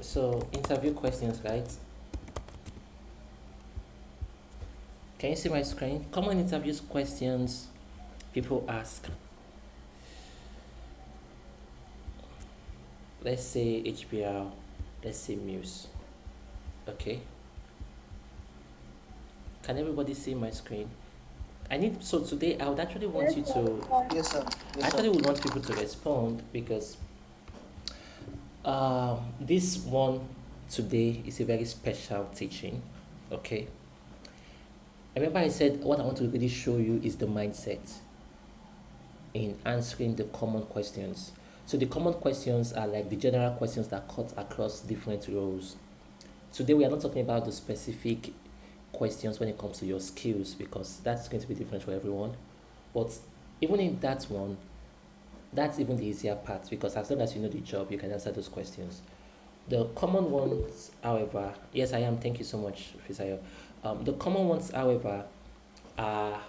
So, interview questions, right? Can you see my screen? Common interviews questions people ask. Let's say HBR, let's say Muse. Okay. Can everybody see my screen? So today I would actually want you to, Yes, sir. I Yes, sir. actually would want people to respond because this one today is a very special teaching. Okay. Remember I said what I want to really show you is the mindset in answering the common questions. So the common questions are like the general questions that cut across different roles. Today we are not talking about the specific questions when it comes to your skills because that's going to be different for everyone. But even in that one, that's even the easier part because as long as you know the job, you can answer those questions. The common ones, however, yes, I am. Thank you so much, Fisayo. The common ones, however, are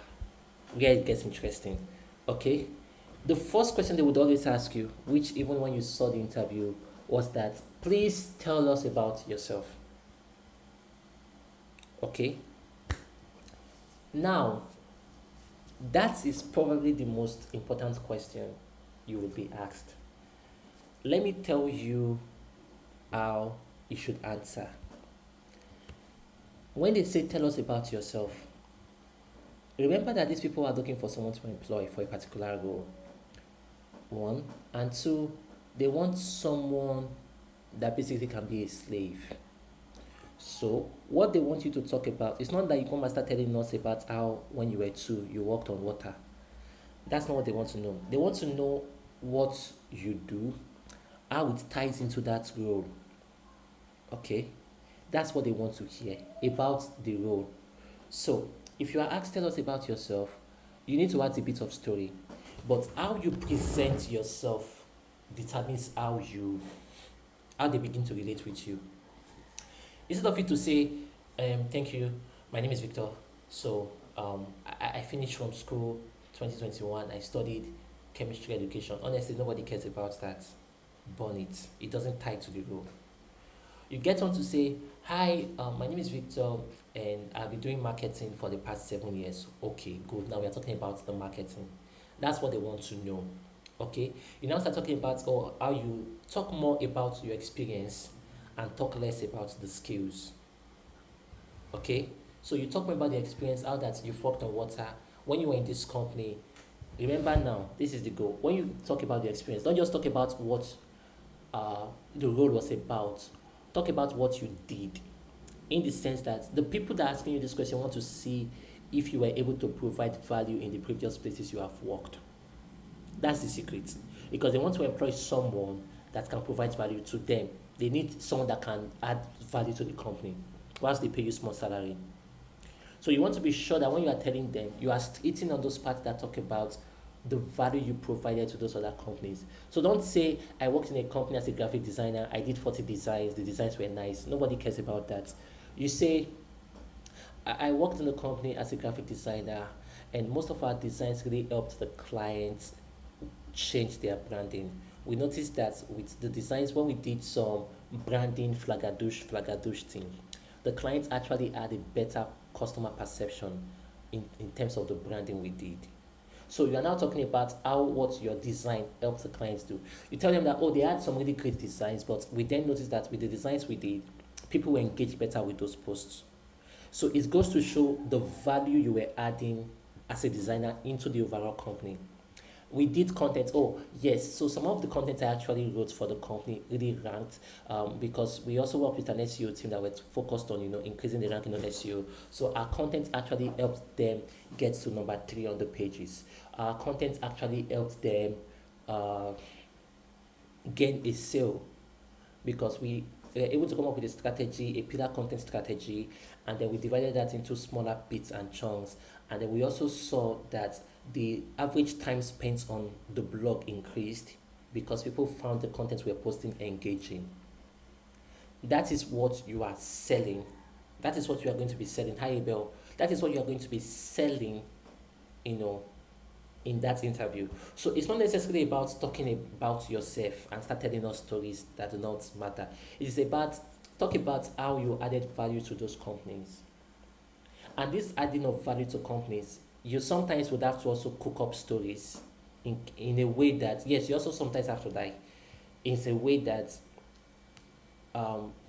where it gets interesting. Okay, the first question they would always ask you, which even when you saw the interview, was that please tell us about yourself. Okay, now that is probably the most important question you will be asked. Let me tell you how you should answer. When they say tell us about yourself, remember that these people are looking for someone to employ for a particular role. One, and two, they want someone that basically can be a slave. So, what they want you to talk about is not that you come and start telling us about how when you were two you walked on water. That's not what they want to know. They want to know what you do, how it ties into that role. Okay, that's what they want to hear about the role. So, if you are asked, tell us about yourself, you need to add a bit of story. But how you present yourself determines how they begin to relate with you. Instead of you to say, thank you, my name is Victor. So I finished from school 2021. I studied chemistry education. Honestly, nobody cares about that. Burn it. It doesn't tie to the role. You get on to say, hi, my name is Victor and I've been doing marketing for the past 7 years. Okay, good. Now we are talking about the marketing. That's what they want to know. Okay, you now start talking about how you talk more about your experience and talk less about the skills. Okay, so you talk more about the experience, how that you've worked on water when you were in this company. Remember now, this is the goal. When you talk about the experience, don't just talk about what the role was about. Talk about what you did, in the sense that the people that are asking you this question want to see if you were able to provide value in the previous places you have worked. That's the secret. Because they want to employ someone that can provide value to them. They need someone that can add value to the company whilst they pay you small salary. So you want to be sure that when you are telling them, you are hitting on those parts that talk about the value you provided to those other companies. So don't say, I worked in a company as a graphic designer, I did 40 designs, the designs were nice. Nobody cares about that. You say, I worked in a company as a graphic designer, and most of our designs really helped the clients change their branding. We noticed that with the designs, when we did some branding flagadush thing, the clients actually had a better customer perception in terms of the branding we did. So you are now talking about how what your design helps the clients do. You tell them that, oh, they had some really great designs, but we then noticed that with the designs we did, people were engaged better with those posts. So it goes to show the value you were adding as a designer into the overall company. We did content. Oh, yes. So some of the content I actually wrote for the company really ranked because we also work with an SEO team that was focused on, increasing the ranking on SEO. So our content actually helped them get to number three on the pages. Our content actually helped them uh, gain a sale because we were able to come up with a strategy, a pillar content strategy, and then we divided that into smaller bits and chunks. And then we also saw that the average time spent on the blog increased because people found the content we are posting engaging. That is what you are selling. That is what you are going to be selling. Hi, Abel. That is what you are going to be selling, you know, in that interview. So it's not necessarily about talking about yourself and start telling us stories that do not matter. It is about talk about how you added value to those companies. And this adding of value to companies, you sometimes would have to also cook up stories in a way that, yes, you also sometimes have to like in a way that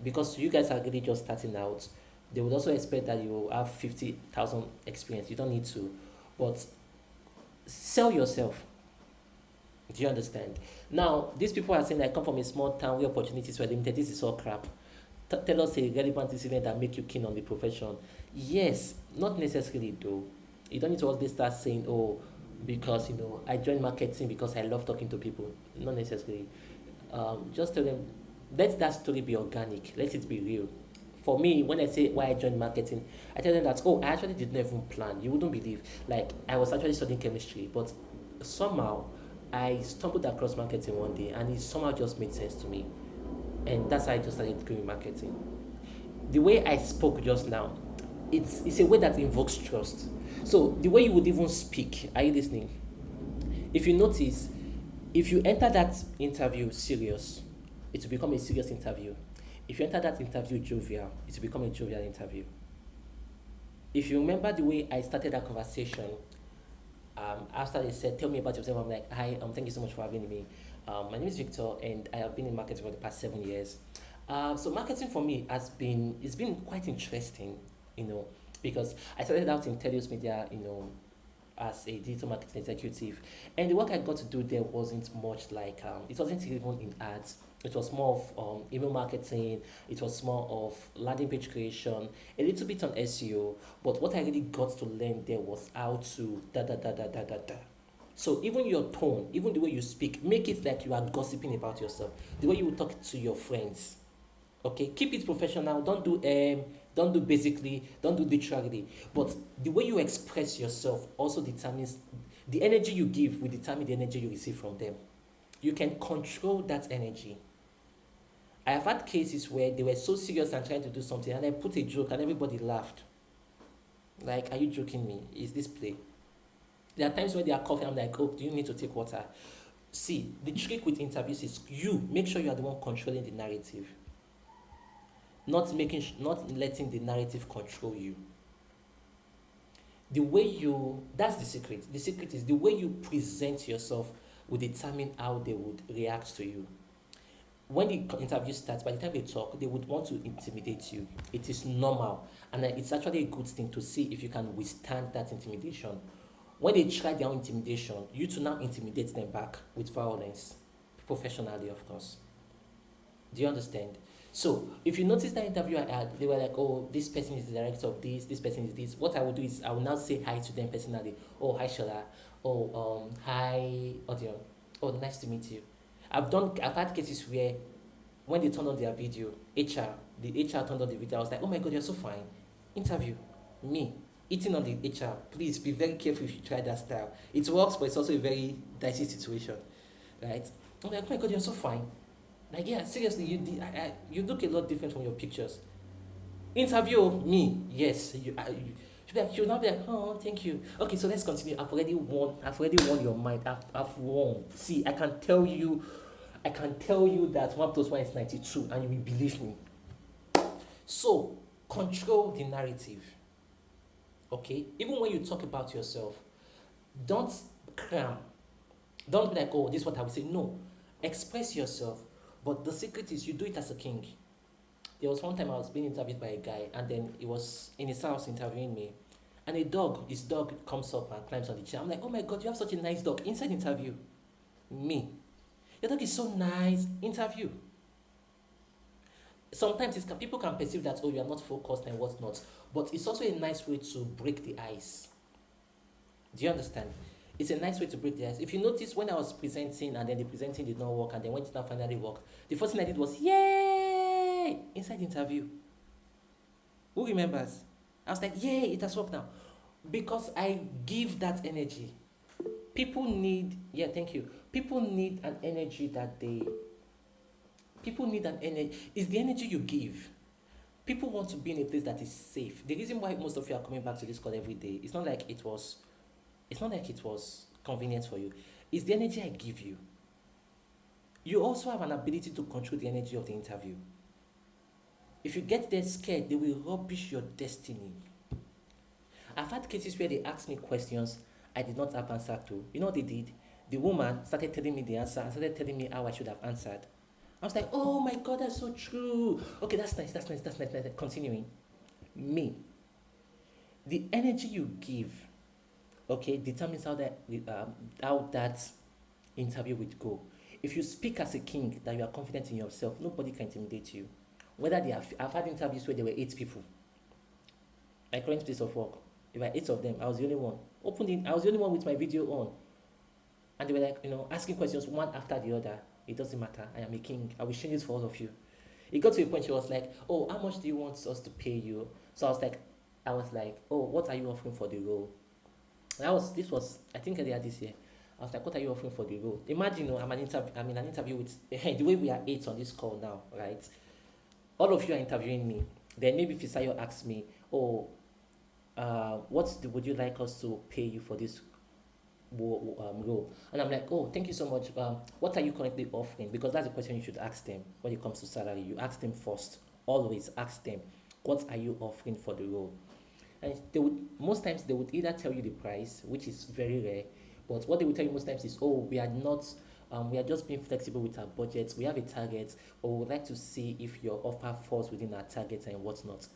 because you guys are really just starting out, they would also expect that you will have 50,000 experience. You don't need to, but sell yourself. Do you understand? Now, these people are saying I come from a small town where opportunities were limited. This is all crap. Tell us a relevant incident that make you keen on the profession. Yes, not necessarily though. You don't need to always start saying, oh, because I joined marketing because I love talking to people. Not necessarily. Just tell them, let that story be organic. Let it be real. For me, when I say why I joined marketing, I tell them that, oh, I actually did not even plan. You wouldn't believe. Like, I was actually studying chemistry, but somehow I stumbled across marketing one day and it somehow just made sense to me. And that's how I just started doing marketing. The way I spoke just now, it's a way that invokes trust. So the way you would even speak, are you listening? If you notice, if you enter that interview serious, it will become a serious interview. If you enter that interview jovial, it will become a jovial interview. If you remember the way I started that conversation, after they said, "Tell me about yourself," I'm like, "Hi, thank you so much for having me. My name is Victor, and I have been in marketing for the past 7 years. So marketing for me it's been quite interesting, you know, because I started out in Telios Media, as a digital marketing executive. And the work I got to do there wasn't much like, it wasn't even in ads. It was more of email marketing, it was more of landing page creation, a little bit on SEO. But what I really got to learn there was how to da da da da da da da. So even your tone, even the way you speak, make it like you are gossiping about yourself. The way you talk to your friends. Okay, keep it professional. Don't do basically, don't do literally. But the way you express yourself also determines the energy you give will determine the energy you receive from them. You can control that energy. I have had cases where they were so serious and trying to do something, and I put a joke and everybody laughed. Like, are you joking me? Is this play? There are times when they are coughing, I'm like, oh, do you need to take water? See, the trick with interviews is you make sure you are the one controlling the narrative, not letting the narrative control you. The way you That's the secret. The secret is the way you present yourself will determine how they would react to you. When the interview starts, by the time they talk, they would want to intimidate you. It is normal, and it's actually a good thing to see if you can withstand that intimidation. When they try their own intimidation, you to now intimidate them back with violence, professionally, of course. Do you understand? So, if you notice that interview I had, they were like, "Oh, this person is the director of this person is this." What I will do is I will now say hi to them personally. "Oh, hi, Shola. Oh, hi, Audio. Oh, nice to meet you." I've had cases where when they turned on their video, the HR turned on the video. I was like, "Oh my God, you're so fine." Interview, me, eating on the HR. Please be very careful if you try that style. It works, but it's also a very dicey situation, right? I'm like, "Oh my God, you're so fine." Like, yeah, seriously, you look a lot different from your pictures. Interview me, yes. She'll not be like, "Oh, thank you. Okay, so let's continue. I've already won your mind. I've won. See, I can tell you that 1 plus 1 is 92, and you will believe me." So, control the narrative. Okay? Even when you talk about yourself, don't cram. Don't be like, "Oh, this is what I would say." No. Express yourself. But the secret is you do it as a king. There was one time I was being interviewed by a guy, and then he was in his house interviewing me. And his dog comes up and climbs on the chair. I'm like, "Oh my God, you have such a nice dog." Inside interview, me. "Your dog is so nice." Interview. Sometimes people can perceive that, oh, you are not focused and whatnot. But it's also a nice way to break the ice. Do you understand? It's a nice way to break the ice. If you notice, when I was presenting and then the presenting did not work, and then when it now finally worked, the first thing I did was, "Yay!" Inside the interview. Who remembers? I was like, "Yay, it has worked now." Because I give that energy. Thank you. People need an energy. It's the energy you give. People want to be in a place that is safe. The reason why most of you are coming back to this call every day, it's not like it was convenient for you. It's the energy I give you. You also have an ability to control the energy of the interview. If you get there scared, they will rubbish your destiny. I've had cases where they asked me questions I did not have answer to. You know what they did? The woman started telling me the answer and started telling me how I should have answered. I was like, oh my God, that's so true. Okay, that's nice, that's nice, that's nice. Continuing. Me, the energy you give, okay, determines how that interview would go. If you speak as a king, that you are confident in yourself, nobody can intimidate you. Whether they have, I've had interviews where there were 8 people. My current place of work, there were 8 of them. I was the only one. I was the only one with my video on, and they were like, asking questions one after the other. It doesn't matter. I am a king. I will change this for all of you. It got to a point she was like, oh, how much do you want us to pay you? So I was like, oh, what are you offering for the role? This was I think earlier this year. I was like, what are you offering for the role? Imagine, I'm in an interview with the way we are 8 on this call now, right? All of you are interviewing me. Then maybe Fisayo asks me, oh, would you like us to pay you for this role? And I'm like, oh, thank you so much. What are you currently offering? Because that's the question you should ask them when it comes to salary. You ask them first. Always ask them, what are you offering for the role? And most times they would either tell you the price, which is very rare, but what they will tell you most times is, oh, we are just being flexible with our budgets. We have a target, but we would like to see if your offer falls within our targets and whatnot.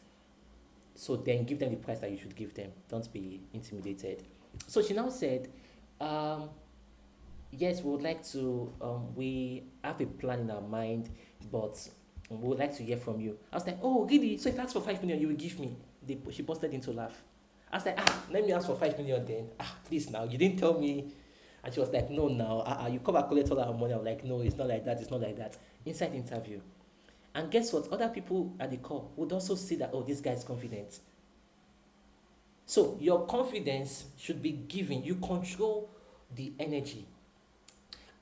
So then give them the price that you should give them. Don't be intimidated. So she now said, yes, we would like to, we have a plan in our mind, but we would like to hear from you. I was like, oh, really? So if I ask for 5 million, you will give me? She busted into laugh. I was like, let me ask for 5 million then. Please now, you didn't tell me. And she was like, no, now, you come and collect all our money. I'm like, no, it's not like that, it's not like that. Inside interview. And guess what? Other people at the call would also see that, oh, this guy is confident. So your confidence should be given. You control the energy.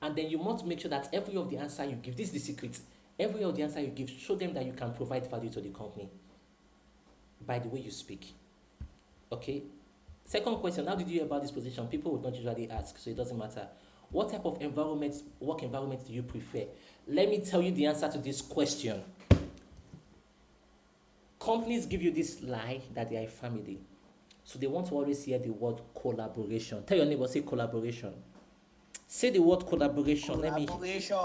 And then you must make sure that every of the answer you give, this is the secret, every of the answer you give, show them that you can provide value to the company by the way you speak. Okay? Second question, how did you hear about this position? People would not usually ask, so it doesn't matter. What type of work environment do you prefer? Let me tell you the answer to this question. Companies give you this lie that they are a family. So they want to always hear the word collaboration. Tell your neighbor, say collaboration. Say the word collaboration. Collaboration.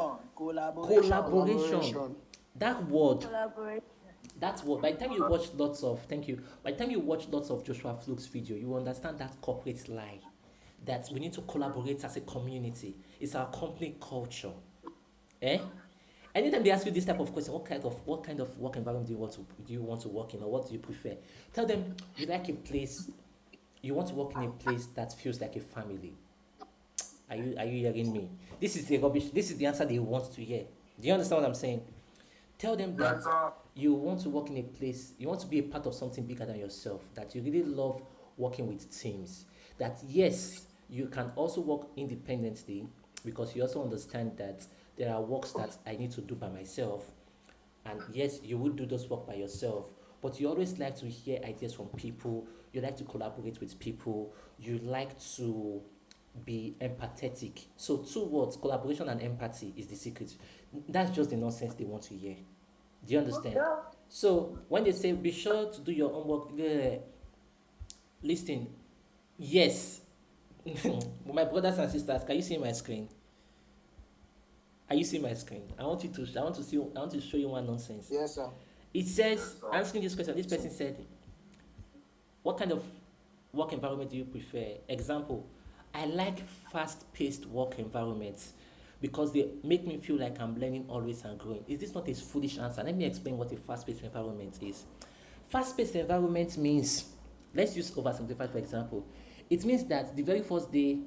That word. Collaboration. That word. By the time you watch lots of, thank you. By the time you watch lots of Joshua Fluke's video, you understand that corporate lie. That we need to collaborate as a community. It's our company culture. Anytime they ask you this type of question, what kind of work environment do you want to work in, or what do you prefer? Tell them you like a place. You want to work in a place that feels like a family. Are you hearing me? This is the rubbish. This is the answer they want to hear. Do you understand what I'm saying? Tell them that you want to work in a place. You want to be a part of something bigger than yourself. That you really love working with teams. That yes, you can also work independently, because you also understand that there are works that I need to do by myself, and yes, you would do those work by yourself, but you always like to hear ideas from people. You like to collaborate with people. You like to be empathetic. So 2 words, collaboration and empathy, is the secret. That's just the nonsense they want to hear. Do you understand? So when they say be sure to do your homework, listen, yes. My brothers and sisters, can you see my screen? Are you seeing my screen? I want to show you one nonsense. Yes, sir. It says, answering this question, this person said, what kind of work environment do you prefer? Example, I like fast-paced work environments because they make me feel like I'm learning always and growing. Is this not a foolish answer? Let me explain what a fast-paced environment is. Fast-paced environment means, let's use oversimplified for example. It means that the very first day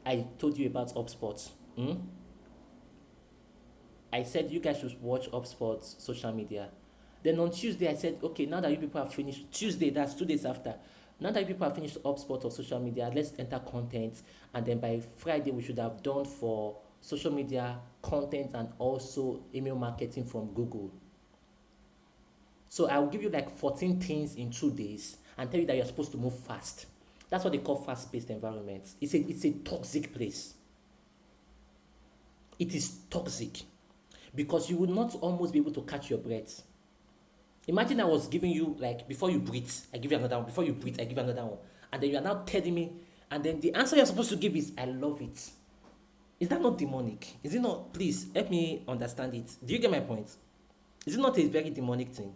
I told you about HubSpot, I said you guys should watch HubSpot's social media. Then on Tuesday, I said, okay, now that you people have finished, Tuesday, that's 2 days after, now that you people have finished HubSpot or social media, let's enter content. And then by Friday, we should have done for social media, content, and also email marketing from Google. So I'll give you like 14 things in 2 days and tell you that you're supposed to move fast. That's what they call fast-paced environments. It's a toxic place. It is toxic because you would not almost be able to catch your breath. Imagine I was giving you, like, before you breathe, I give you another one. Before you breathe, I give you another one. And then you are now telling me, and then the answer you're supposed to give is, I love it. Is that not demonic? Is it not? Please help me understand it. Do you get my point? Is it not a very demonic thing?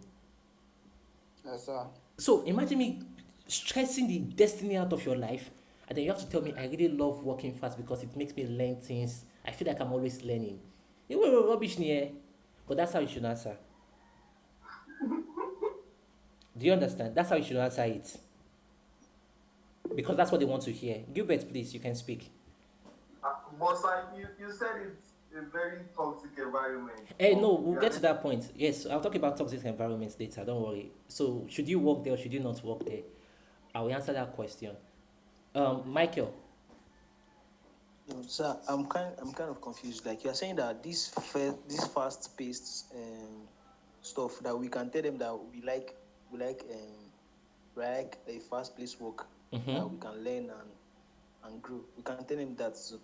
Yes, sir. So imagine me stressing the destiny out of your life, and then you have to tell me, I really love working fast because it makes me learn things. I feel like I'm always learning. You were rubbish near, but that's how you should answer. Do you understand? That's how you should answer it. Because that's what they want to hear. Gilbert, please, you can speak. But sir, you said it's a very toxic environment, Hey, but no, we'll you are get to that point. Yes, I'll talk about toxic environments later. Don't worry. So, should you work there or should you not work there? I will answer that question. Michael. No, sir, I'm kind of confused. Like you're saying that this fast-paced stuff that we can tell them that we like a fast-paced work Mm-hmm. that we can learn and grow. We can tell them that. So,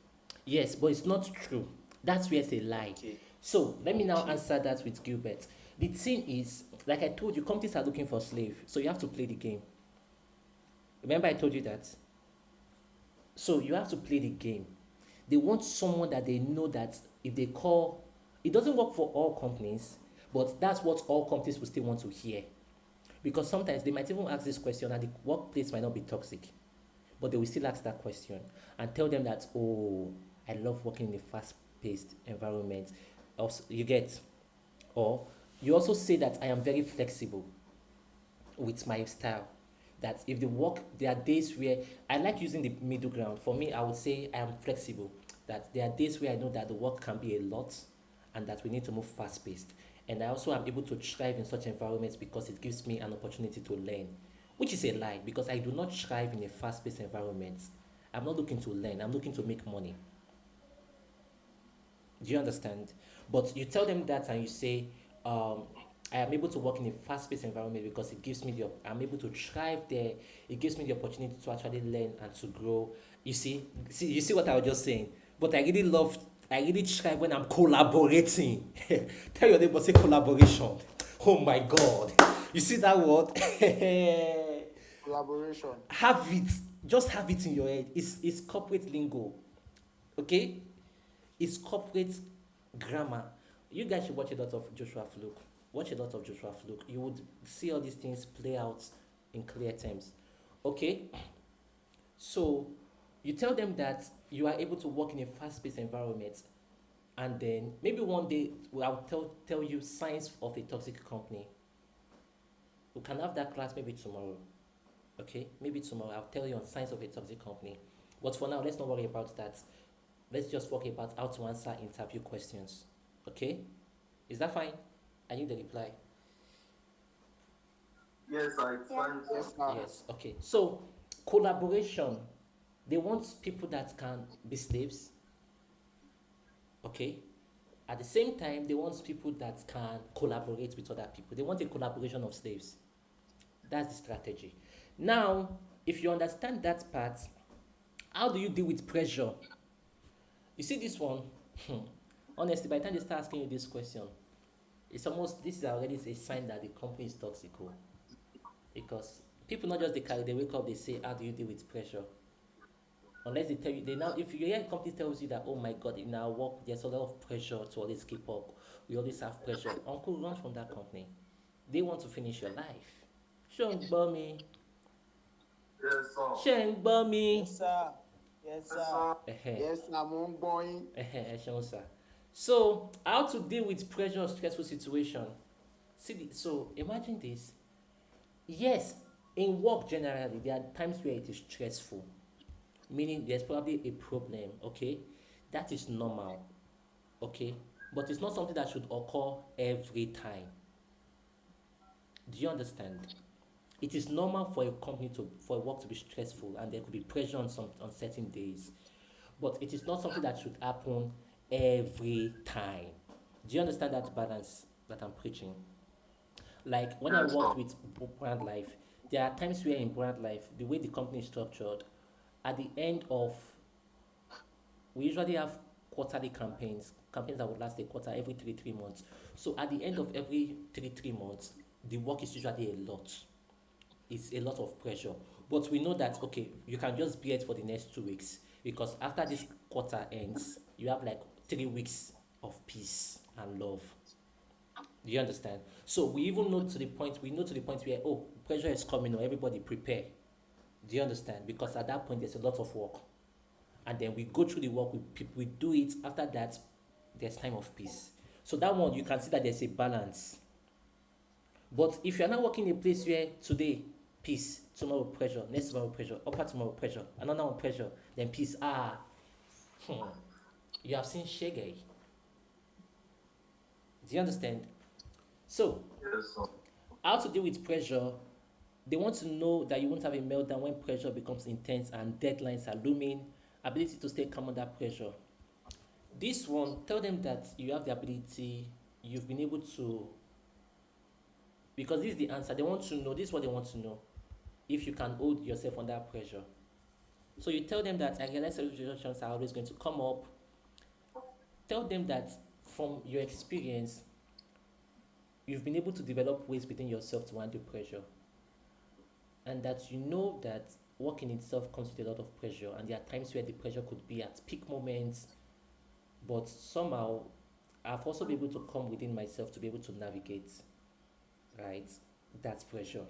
Yes, but it's not true. That's where it's a lie. okay, So let me now okay, answer that with Gilbert. The thing is, like I told you, companies are looking for slave, so you have to play the game. Remember, I told you that. So you have to play the game. They want someone that they know that if they call, it doesn't work for all companies, but that's what all companies will still want to hear. Because sometimes they might even ask this question, and the workplace might not be toxic, but they will still ask that question and tell them that, oh, I love working in a fast-paced environment. Also, you get, or you also say that I am very flexible with my style. That if the work, there are days where I like using the middle ground. For me, I would say I am flexible. That there are days where I know that the work can be a lot and that we need to move fast paced. And I also am able to thrive in such environments because it gives me an opportunity to learn, which is a lie because I do not thrive in a fast paced environment. I'm not looking to learn, I'm looking to make money. Do you understand? But you tell them that and you say, I am able to work in a fast-paced environment because it gives me I'm able to thrive there. It gives me the opportunity to actually learn and to grow. You see what I was just saying. But I really thrive when I'm collaborating. Tell your neighbor, say collaboration. Oh my God. You see that word? collaboration. Have it. Just have it in your head. It's corporate lingo. Okay? It's corporate grammar. You guys should watch a lot of Joshua Fluke. Watch a lot of Joshua Fluke. You would see all these things play out in clear terms. Okay? So you tell them that you are able to work in a fast-paced environment, and then maybe one day I'll tell you signs of a toxic company. We can have that class maybe tomorrow. Okay? Maybe tomorrow I'll tell you on signs of a toxic company. But for now, let's not worry about that. Let's just talk about how to answer interview questions. Okay? Is that fine? I need the reply. yes, sir, it's fine, sir. Yes, sir. Yes. Okay. So, collaboration. They want people that can be slaves. Okay. At the same time, they want people that can collaborate with other people. They want a collaboration of slaves. That's the strategy. Now, if you understand that part, how do you deal with pressure? You see this one? Honestly, by the time they start asking you this question, it's almost, this is already a sign that the company is toxic. Oh. Because people not just they carry, they wake up, they say, how do you deal with pressure? Unless they tell you, they now, if you hear a company tells you that, oh my God, in our work, there's a lot of pressure to always keep up. We always have pressure. Uncle, run from that company. They want to finish your life. Sheng Bummy. Yes, sir. Sheng Bummy. Yes, sir. Yes, Yes, sir. sir. Yes, I'm on going. Sir. So, how to deal with pressure or stressful situation? So imagine this. Yes, in work generally, there are times where it is stressful, meaning there's probably a problem, okay? That is normal, okay? But it's not something that should occur every time. Do you understand? It is normal for a company to for work to be stressful and there could be pressure on certain days. But it is not something that should happen every time. Do you understand that balance that I'm preaching? Like when I Yes, worked sir. with Brand Life, There are times where in brand life, the way the company is structured, at the end of, we usually have quarterly campaigns that would last a quarter every 3 months. So at the end of every 3 months, the work is usually a lot. It's a lot of pressure. But we know that okay, you can just bear it for the next 2 weeks because after this quarter ends, you have like 3 weeks of peace and love. Do you understand? So we know to the point where oh pressure is coming or everybody prepare. Do you understand? Because at that point there's a lot of work. And then we go through the work, we do it. After that, there's time of peace. So that one you can see that there's a balance. But if you're not working in a place where today peace, tomorrow pressure, next tomorrow pressure, upper tomorrow pressure, another one pressure, then peace, you have seen Shege. Do you understand? So Yes, sir. how to deal with pressure? They want to know that you won't have a meltdown when pressure becomes intense and deadlines are looming. Ability to stay calm under pressure. This one, tell them that you have the ability, you've been able to, because this is the answer. They want to know, this is what they want to know, if you can hold yourself under pressure. So you tell them that I realize situations are always going to come up. Tell them that from your experience, you've been able to develop ways within yourself to handle pressure. And that you know that work in itself comes with a lot of pressure. And there are times where the pressure could be at peak moments, but somehow I've also been able to come within myself to be able to navigate, right? That pressure.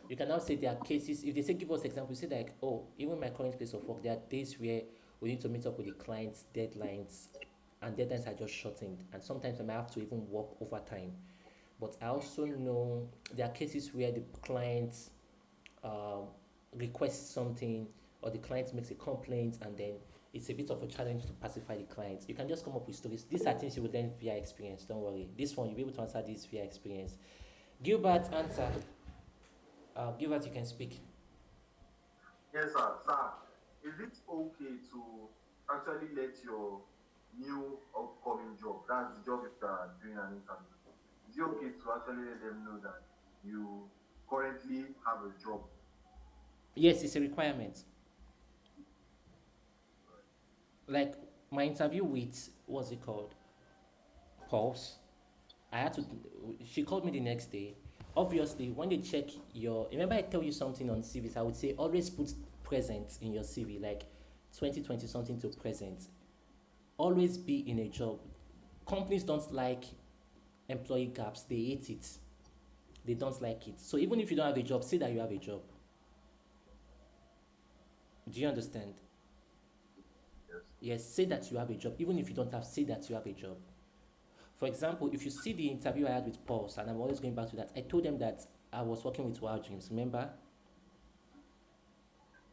You can now say there are cases, if they say give us examples, say like, oh, even my current place of work, there are days where we need to meet up with the client's deadlines and deadlines are just shortened. And sometimes I might have to even work overtime. But I also know there are cases where the client um, requests something or the client makes a complaint and then it's a bit of a challenge to pacify the client. You can just come up with stories. These are things you will learn via experience. Don't worry. This one, you'll be able to answer this via experience. Gilbert, answer. Gilbert, you can speak. Yes, sir. Sir, is it okay to actually let your new upcoming job, that's the job you are doing an interview, is it okay to actually let them know that you currently have a job? Yes, it's a requirement. Like my interview with, what's it called? Pulse. I had to, she called me the next day. Obviously, when they check your, remember I tell you something on CVs, I would say always put present in your CV, like 2020 something to present. Always be in a job. Companies don't like employee gaps, they hate it. They don't like it. So even if you don't have a job, say that you have a job. Do you understand? Yes. Yes, say that you have a job. Even if you don't have, say that you have a job. For example, if you see the interview I had with Pulse, and I'm always going back to that, I told them that I was working with Wild Dreams. Remember?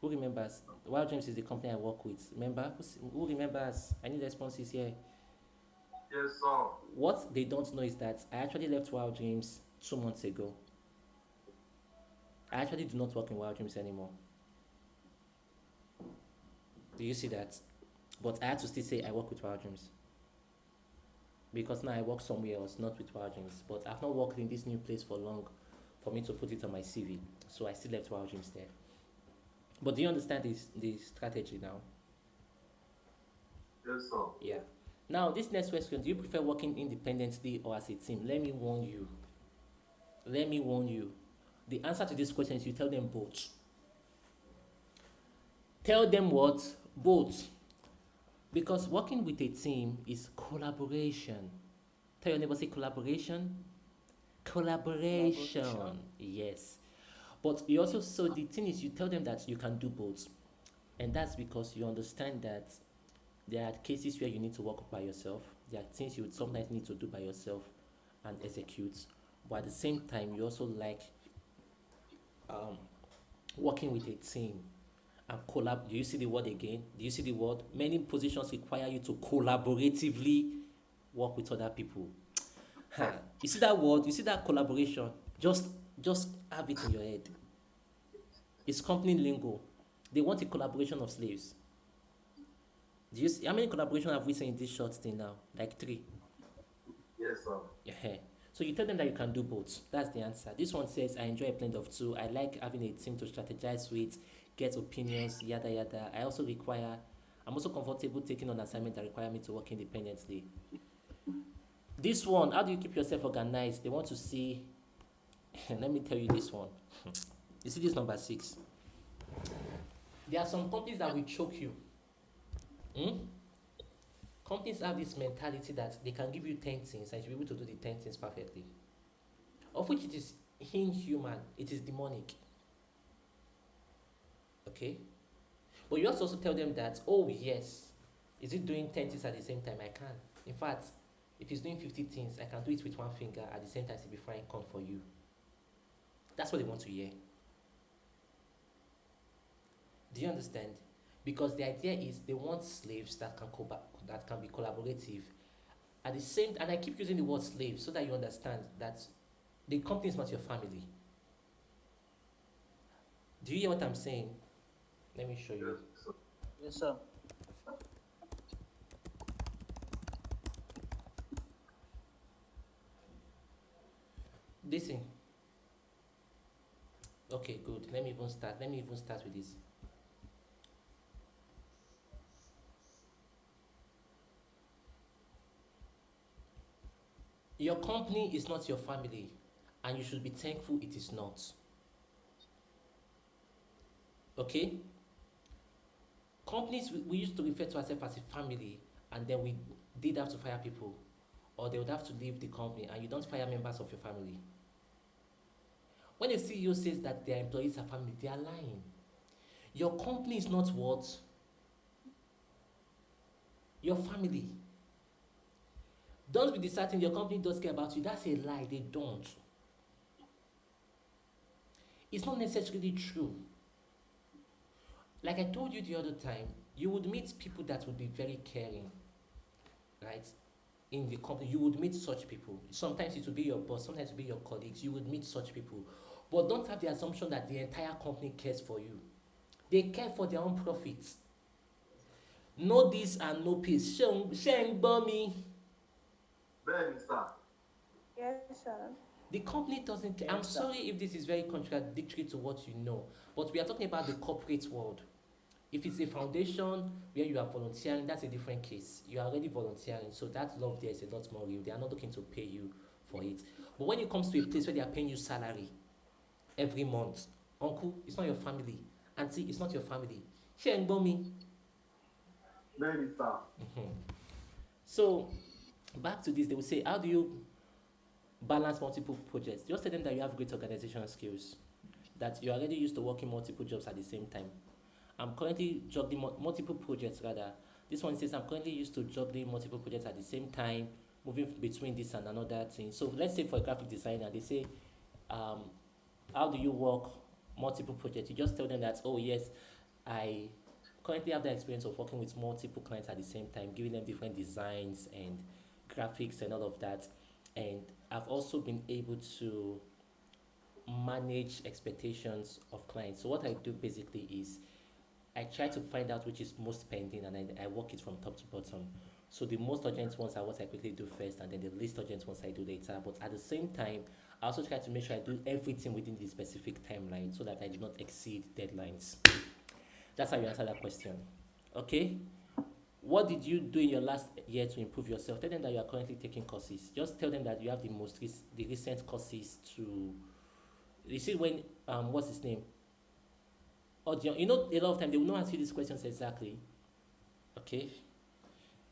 Who remembers? Wild Dreams is the company I work with. Remember? Who remembers? I need responses here. Yes, sir. What they don't know is that I actually left Wild Dreams 2 months ago. I actually do not work in Wild Dreams anymore. Do you see that? But I had to still say I work with Wild Dreams because now I work somewhere else, not with Wild Dreams. But I've not worked in this new place for long for me to put it on my CV. So I still left Wild Dreams there. But do you understand the strategy now? Yes, sir. Yeah. Now, this next question, do you prefer working independently or as a team? Let me warn you. Let me warn you. The answer to this question is you tell them both. Tell them what? Both. Because working with a team is collaboration. Tell your neighbor, say collaboration. Collaboration. Collaboration. Yes. But you also, so the thing is, you tell them that you can do both. And that's because you understand that there are cases where you need to work by yourself. There are things you would sometimes need to do by yourself and execute. But at the same time, you also like um, working with a team and collab. Do you see the word again? Do you see the word? Many positions require you to collaboratively work with other people. You see that word? You see that collaboration? Just have it in your head. It's company lingo. They want a collaboration of slaves. Do you see how many collaboration have we seen in this short thing now? Like three. Yes, sir. Yeah. So So you tell them that you can do both. That's the answer. This one says, I enjoy a blend of two. I like having a team to strategize with, get opinions, yada yada. I'm also comfortable taking on assignments that require me to work independently. This one, how do you keep yourself organized? They want to see, let me tell you this one. You see this number 6. There are some companies that will choke you. Companies have this mentality that they can give you 10 things and you'll be able to do the 10 things perfectly. Of which it is inhuman, it is demonic. Okay? But you also tell them that, oh yes, is it doing 10 things at the same time? I can. In fact, if it's doing 50 things, I can do it with one finger at the same time, it'll be frying corn for you. That's what they want to hear. Do you understand? Because the idea is they want slaves that can be collaborative. At the same, and I keep using the word slave so that you understand that the company is not your family. Do you hear what I'm saying? Let me show you. Yes, sir. Listen. Okay, good. Let me even start with this. Your company is not your family, and you should be thankful it is not. Okay? Companies, we used to refer to ourselves as a family, and then we did have to fire people, or they would have to leave the company, and you don't fire members of your family. When a CEO says that their employees are family, they are lying. Your company is not what? Your family. Don't be disheartened your company does care about you. That's a lie. They don't. It's not necessarily true. Like I told you the other time, you would meet people that would be very caring, right? In the company, you would meet such people. Sometimes it will be your boss, sometimes it will be your colleagues. You would meet such people. But don't have the assumption that the entire company cares for you. They care for their own profits. No this and no peace. Sheng Bummy. Ben, sir. Yes, sir. The company doesn't care. I'm sorry if this is very contradictory to what you know, but we are talking about the corporate world. If it's a foundation where you are volunteering, that's a different case. You are already volunteering, so that love there is a lot more real. They are not looking to pay you for it. But when it comes to a place where they are paying you salary every month, uncle, it's not your family. Auntie, it's not your family. Sheng Bomi. Ben, sir. So, back to this, they will say, how do you balance multiple projects? Just tell them that you have great organizational skills, that you're already used to working multiple jobs at the same time. I'm currently juggling multiple projects rather. This one says I'm currently used to juggling multiple projects at the same time, moving between this and another thing. So let's say for a graphic designer, they say, how do you work multiple projects? You just tell them that, oh yes, I currently have the experience of working with multiple clients at the same time, giving them different designs and graphics and all of that. And I've also been able to manage expectations of clients. So what I do basically is I try to find out which is most pending and I work it from top to bottom. So the most urgent ones are what I quickly do first, and then the least urgent ones I do later. But at the same time, I also try to make sure I do everything within the specific timeline so that I do not exceed deadlines. That's how you answer that question. Okay? What did you do in your last year to improve yourself? Tell them that you are currently taking courses. Just tell them that you have the recent courses to. You see when what's his name? Audion, you know, a lot of time they will not ask you these questions exactly. Okay.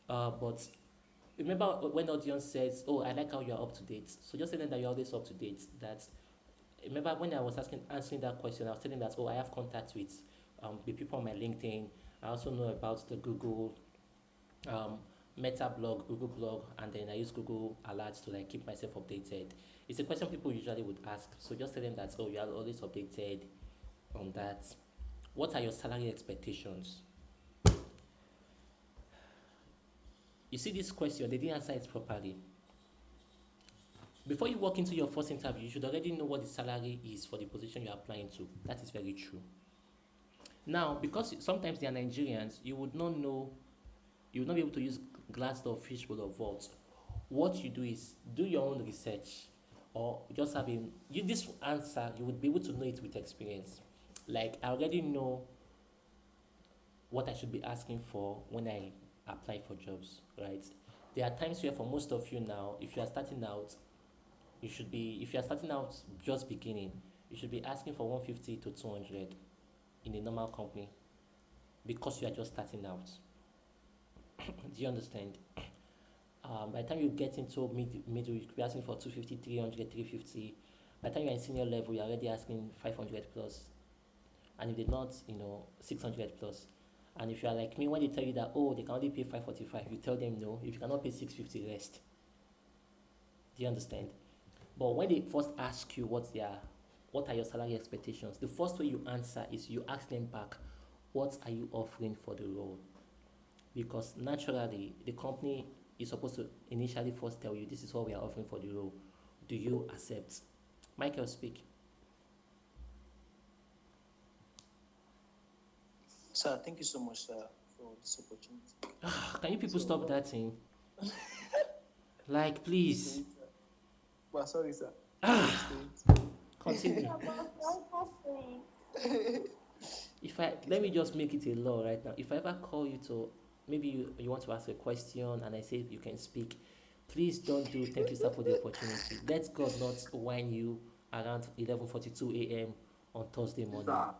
But remember when Audion says, "Oh, I like how you are up to date." So just tell them that you're always up to date. That remember when I was answering that question, I was telling that, oh, I have contact with the people on my LinkedIn. I also know about the Google Meta blog, Google blog, and then I use Google Alerts to like keep myself updated. It's a question people usually would ask. So just tell them that, oh, you are always updated on that. What are your salary expectations? You see this question, they didn't answer it properly. Before you walk into your first interview, you should already know what the salary is for the position you're applying to. That is very true. Now, because sometimes they are Nigerians, you would not know, you would not be able to use Glassdoor, Fishbowl, or Vault. What you do is do your own research. or just having you this answer, you would be able to know it with experience. Like I already know what I should be asking for when I apply for jobs, right? There are times where for most of you now, if you are starting out, if you are starting out just beginning, you should be asking for 150 to 200 in a normal company because you are just starting out. Do you understand? By the time you get into middle, you could be asking for 250, 300, 350. By the time you're in senior level, you're already asking 500 plus. And if they're not, 600 plus. And if you are like me, when they tell you that, oh, they can only pay 545, you tell them no. If you cannot pay 650, rest. Do you understand? But when they first ask you what are your salary expectations, the first way you answer is you ask them back, what are you offering for the role? Because naturally, the company is supposed to initially first tell you, this is what we are offering for the role. Do you accept? Michael, speak. Sir, thank you so much, sir, for this opportunity. Can you people So, stop that thing? Like, please. Sir. Well, sorry, sir. Continue. Yeah, but I saying. If I let me just make it a law right now. If I ever call you to maybe you want to ask a question and I say you can speak, please don't do thank you sir for the opportunity. Let God not whine you around 11:42 a.m. on Thursday Yes, morning. sir.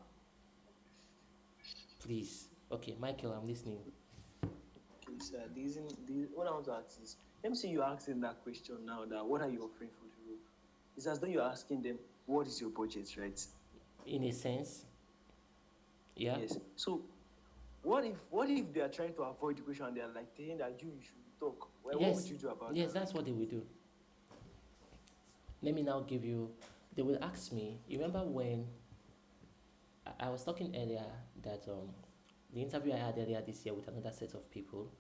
Please. Okay, Michael, I'm listening. Okay, sir. What I want to ask is, let me see you asking that question now. That what are you offering for the role? It's as though you're asking them, what is your budget, right? In a sense, yeah. Yes. So, what if they are trying to avoid the question and they are like saying that you should talk? Well, what would Yes. you do about Yes, that? that's what they will do. Let me now give you. They will ask me. You remember when I was talking earlier that the interview I had earlier this year with another set of people,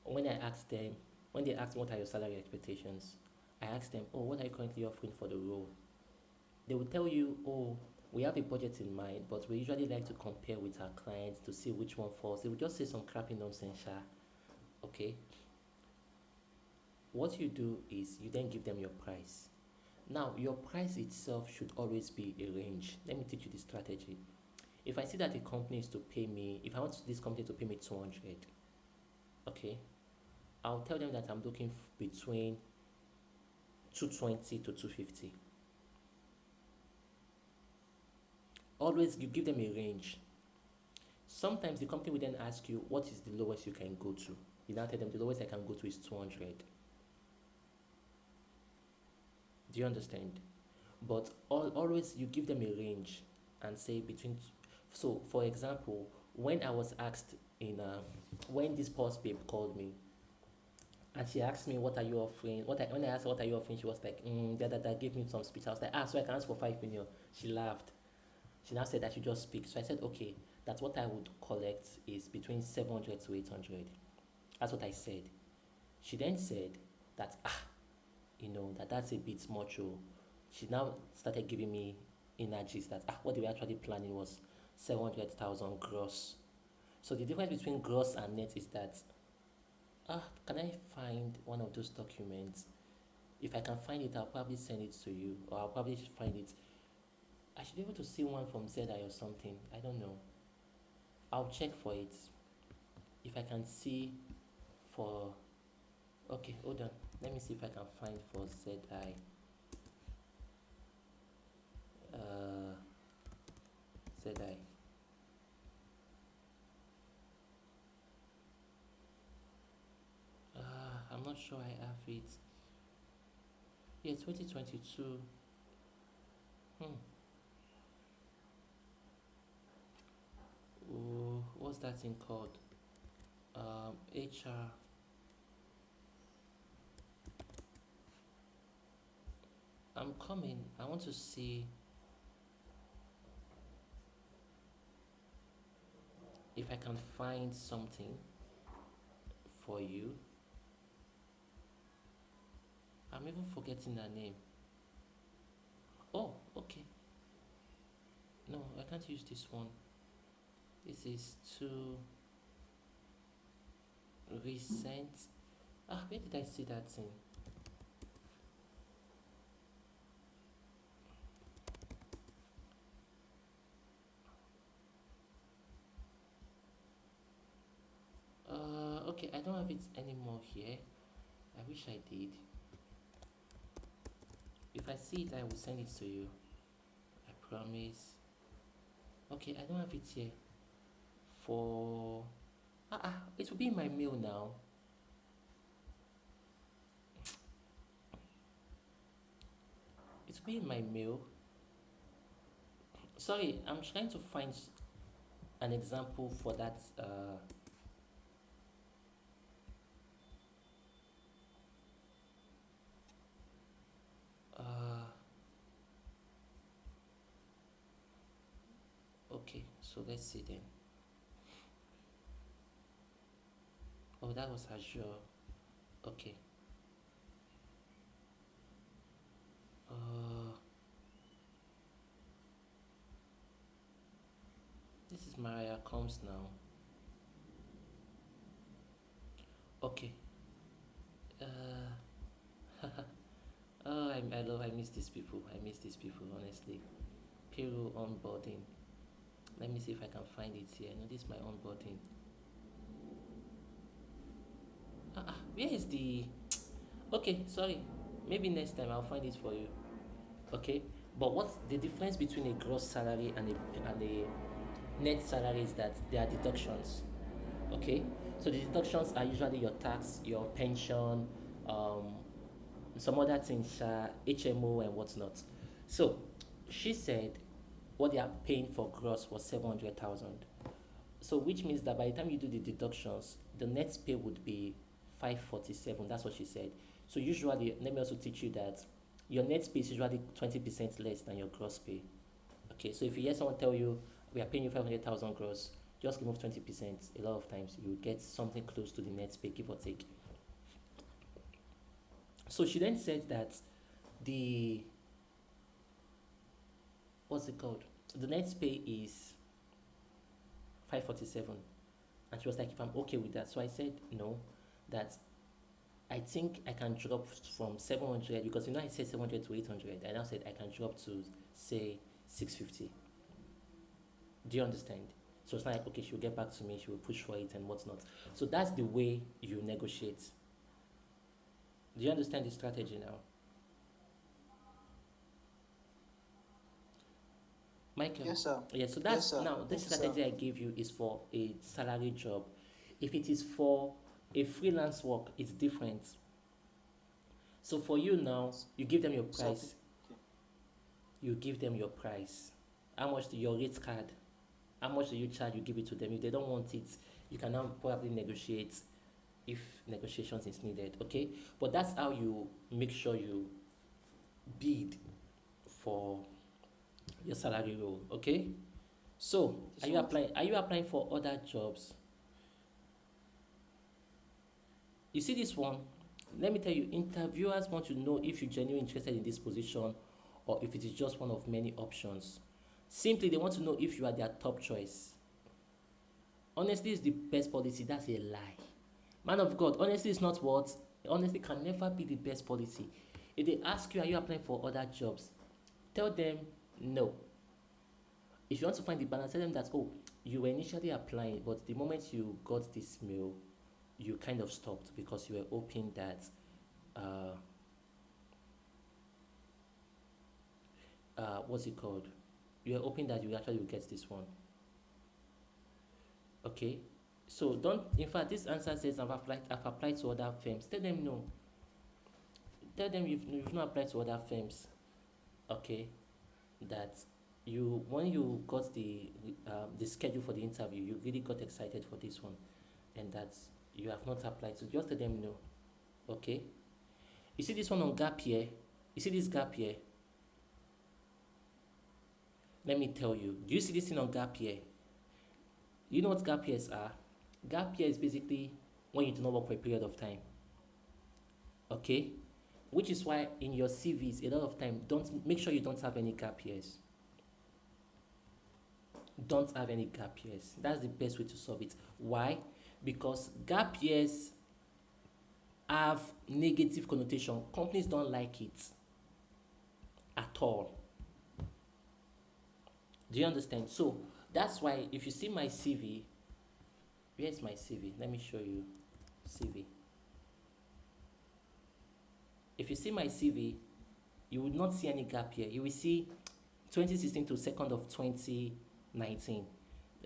when I asked them, when they asked me what are your salary expectations, I asked them, oh, what are you currently offering for the role? They will tell you, oh, we have a budget in mind, but we usually like to compare with our clients to see which one falls. They will just say some crappy nonsense, okay? What you do is you then give them your price. Now, your price itself should always be a range. Let me teach you the strategy. If I see that a company is to pay me, if I want this company to pay me 200, okay, I'll tell them that I'm looking between 220 to 250. Always you give them a range. Sometimes the company will then ask you, what is the lowest you can go to? You now tell them the lowest I can go to is 200. Do you understand? But always you give them a range and say between. So, for example, when I was asked when this post babe called me and she asked me, what are you offering? When I asked her, what are you offering? She was like, that gave me some speech. I was like, so I can ask for 5 million. She laughed. She now said I should just speak. So I said, okay, that's what I would collect is between 700 to 800. That's what I said. She then said that, that's a bit much. Oh. She now started giving me energies that, what they were actually planning was 700,000 gross. So the difference between gross and net is that, can I find one of those documents? If I can find it, I'll probably send it to you, or I'll probably find it. I should be able to see one from ZI or something. I don't know. I'll check for it. If I can see for. Okay, hold on. Let me see if I can find for ZI. ZI. I'm not sure I have it. Yeah, 2022. Oh, what's that thing called? HR. I'm coming. I want to see if I can find something for you. I'm even forgetting her name. Oh, okay. No, I can't use this one. This is too recent. Where did I see that thing? I don't have it anymore here. I wish I did. If I see it, I will send it to you. I promise. Okay, I don't have it here. For it will be in my mail now. It will be in my mail. Sorry, I'm trying to find an example for that. Uh, okay, so let's see then. Oh, that was Azure. Okay. Uh, this is Mariah Combs now. Okay. Oh, I miss these people. I miss these people, honestly. Payroll onboarding. Let me see if I can find it here. No, this is my onboarding. Where is the? Okay, sorry. Maybe next time I'll find it for you. Okay, but what's the difference between a gross salary and a net salary is that there are deductions. Okay, so the deductions are usually your tax, your pension, um, some other things, HMO and whatnot. So she said what they are paying for gross was 700,000. So which means that by the time you do the deductions, the net pay would be 547. That's what she said. So usually, let me also teach you that your net pay is usually 20% less than your gross pay. Okay, so if you hear someone tell you we are paying you 500,000 gross, just remove 20%. A lot of times you get something close to the net pay, give or take. So she then said that the what's it called? The net pay is 547, and she was like, if I'm okay with that. So I said no, that I think I can drop from 700, because I said 700 to 800. I now said I can drop to say 650. Do you understand? So it's not like, okay, she'll get back to me, she will push for it and whatnot. So that's the way you negotiate. Do you understand the strategy now? Michael? Yes, sir. Yeah, so Yes, that's sir. now this Yes, sir. strategy I gave you is for a salary job. If it is for a freelance work, it's different. So for you now, you give them your So, price. okay. You give them your price. How much your rate card? How much do you charge? You give it to them. If they don't want it, you can now probably negotiate if negotiations is needed. Okay, but that's how you make sure you bid for your salary role. Okay, so Thank you so much. Are you applying for other jobs? You see this one? Let me tell you, interviewers want to know if you're genuinely interested in this position or if it is just one of many options. Simply, they want to know if you are their top choice. Honesty is the best policy. That's a lie. Man of God, honesty is not what? Honesty can never be the best policy. If they ask you, are you applying for other jobs? Tell them no. If you want to find the balance, tell them that, oh, you were initially applying, but the moment you got this mail, you kind of stopped because you were hoping that uh, what's it called? You were hoping that you actually will get this one. Okay. So don't, in fact, this answer says I've applied to other firms. Tell them no. Tell them you've not applied to other firms. Okay. That you, when you got the schedule for the interview, you really got excited for this one, and that you have not applied to. Just tell them no. Okay. You see this one on gap year? You see this gap year? Let me tell you. Do you see this thing on gap year? You know what gap years are? Gap year is basically when you do not work for a period of time. Okay? Which is why in your CVs, a lot of time, don't make sure you don't have any gap years. Don't have any gap years. That's the best way to solve it. Why? Because gap years have negative connotation. Companies don't like it at all. Do you understand? So that's why if you see my CV, where's my CV? Let me show you. CV. If you see my CV, you will not see any gap here. You will see 2016 to 2nd of 2019,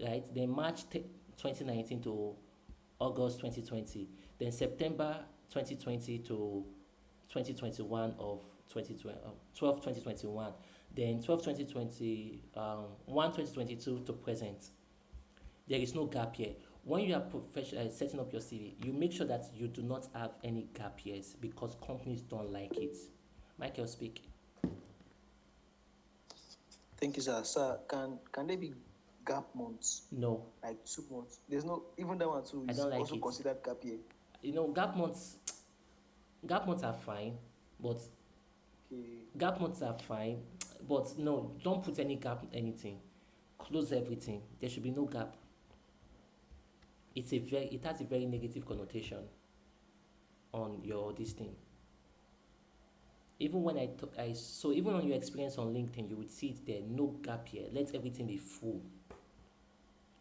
right? Then March 2019 to August 2020. Then September 2020 to 2021 of 2020, 12 2021. Then 12 2020, 1 2022 to present. There is no gap here. When you are setting up your CV, you make sure that you do not have any gap years because companies don't like it. Michael, speak. Thank you, sir. Sir, can there be gap months? No, Like 2 months? There's no, even that one too I is don't like also it. considered gap year. Gap months are fine, but Okay. gap months are fine, but no, don't put any gap anything. Close everything. There should be no gap. It has a very negative connotation on your this thing. Even when even on your experience on LinkedIn, you would see it there, no gap here. Let everything be full.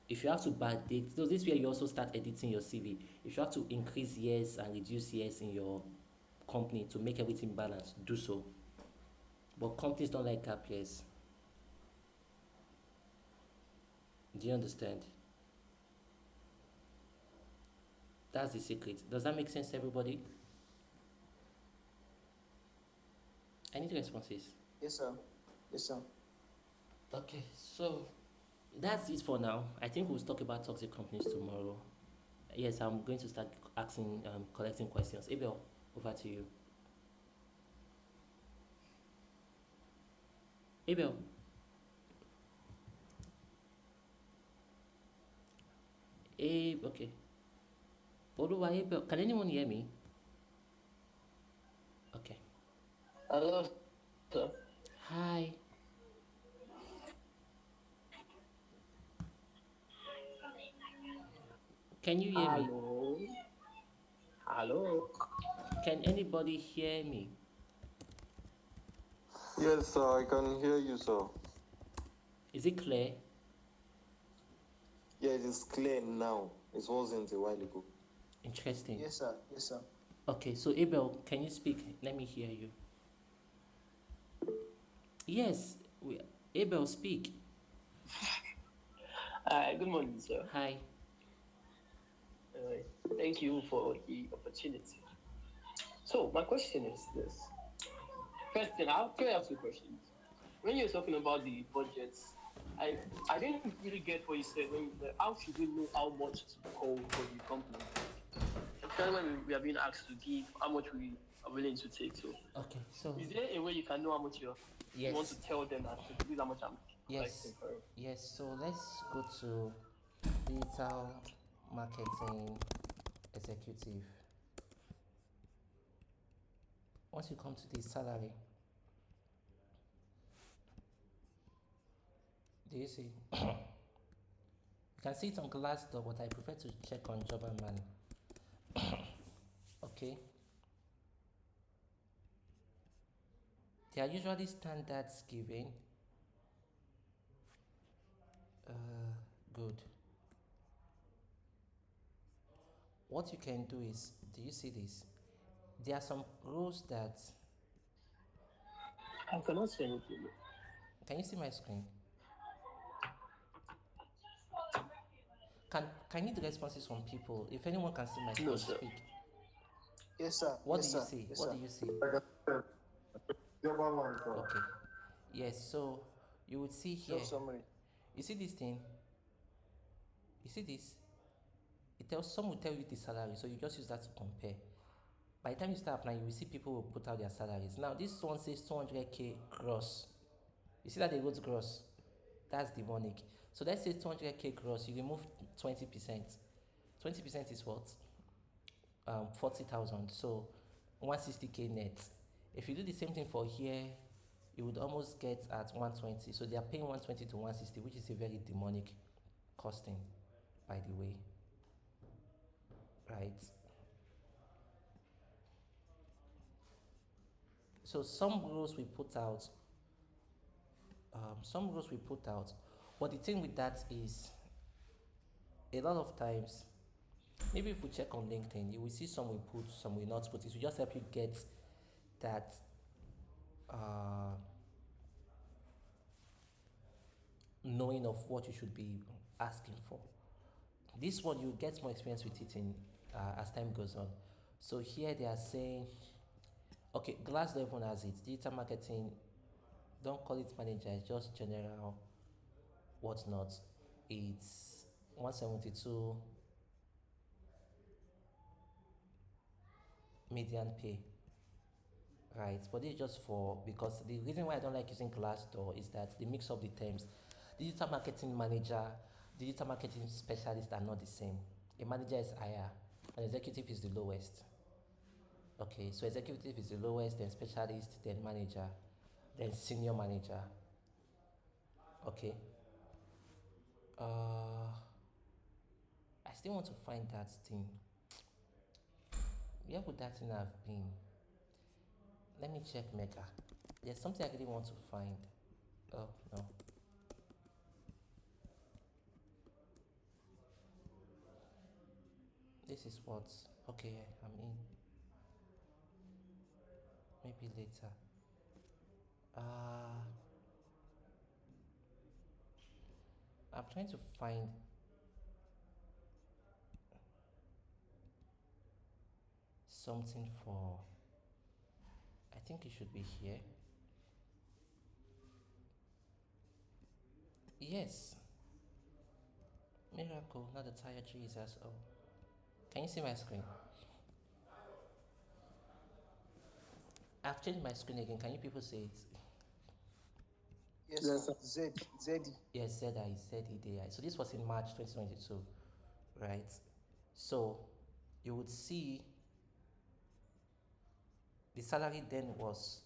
If you have to backdate, so this is where you also start editing your CV. If you have to increase years and reduce years in your company to make everything balanced, do so. But companies don't like gap years. Do you understand? That's the secret. Does that make sense to everybody? I need responses. Yes, sir. Yes, sir. Okay, so that's it for now. I think we'll talk about toxic companies tomorrow. Yes, I'm going to start collecting questions. Abel, over to you. Abel. Okay. Oluwa Abel, can anyone hear me? Okay. Hello, sir. Hi. Can you hear me? Hello. Hello. Can anybody hear me? Yes, sir, I can hear you, sir. Is it clear? Yeah, it is clear now. It wasn't a while ago. Interesting. Yes, sir. Yes, sir. Okay, so Abel, can you speak? Let me hear you. Yes, Abel, speak. Hi, good morning, sir. Hi. Thank you for the opportunity. So, my question is this. First thing, I'll have two questions. When you're talking about the budgets, I didn't really get what you said. How should we know how much to call for the company? Especially when we are being asked to give how much we are willing to take. So, Okay, so is there a way you can know how much you want to yes, tell them that this is how much I'm yes, collecting for it? yes. So let's go to digital marketing executive. Once you come to the salary, do you see? You can see it on Glassdoor, but I prefer to check on Jobberman. Okay. There are usually standards given. Good. What you can do is, do you see this? There are some rules that. I cannot say anything. Can you see my screen? Can you the responses from people? If anyone can see my screen, No, sir. speak. Yes, sir. What Yes, do you sir. see? Yes, What sir. do you see? Like I said, Jobber one, sir. Okay. Yes, so you would see here. Job summary. You see this thing? You see this? Some will tell you the salary, so you just use that to compare. By the time you start applying, you will see people will put out their salaries. Now this one says 200k gross. You see that they wrote gross? That's demonic. So let's say 200k gross, you remove 20%. 20% is what? 40,000. So 160k net. If you do the same thing for here, you would almost get at 120. So they are paying 120 to 160, which is a very demonic costing, by the way. Right? So some rules we put out, but the thing with that is, a lot of times, Maybe if we check on LinkedIn, you will see some will put, some will not put. It will just help you get that uh, knowing of what you should be asking for. This one you get more experience with it in as time goes on. So here they are saying, okay, Glassdoor even has it. Digital marketing, don't call it manager, it's just general whatnot. It's 172 median pay, right? But this is just for, because the reason why I don't like using Glassdoor is that they mix up the terms. Digital marketing manager, digital marketing specialist are not the same. A manager is higher, an executive is the lowest. Okay, so executive is the lowest, then specialist, then manager, then senior manager. Okay. I still want to find that thing. Where would that thing have been? Let me check Mega. There's something I really want to find. Oh no. This is what. Okay, I'm in. Maybe later. Uh, I'm trying to find something for. I think it should be here. Yes. Miracle, not the tired Jesus. Oh. Can you see my screen? I've changed my screen again. Can you people see it? Yes, Yes, sir. Z. Yes, ZDI. So this was in March 2022, right? So you would see the salary then was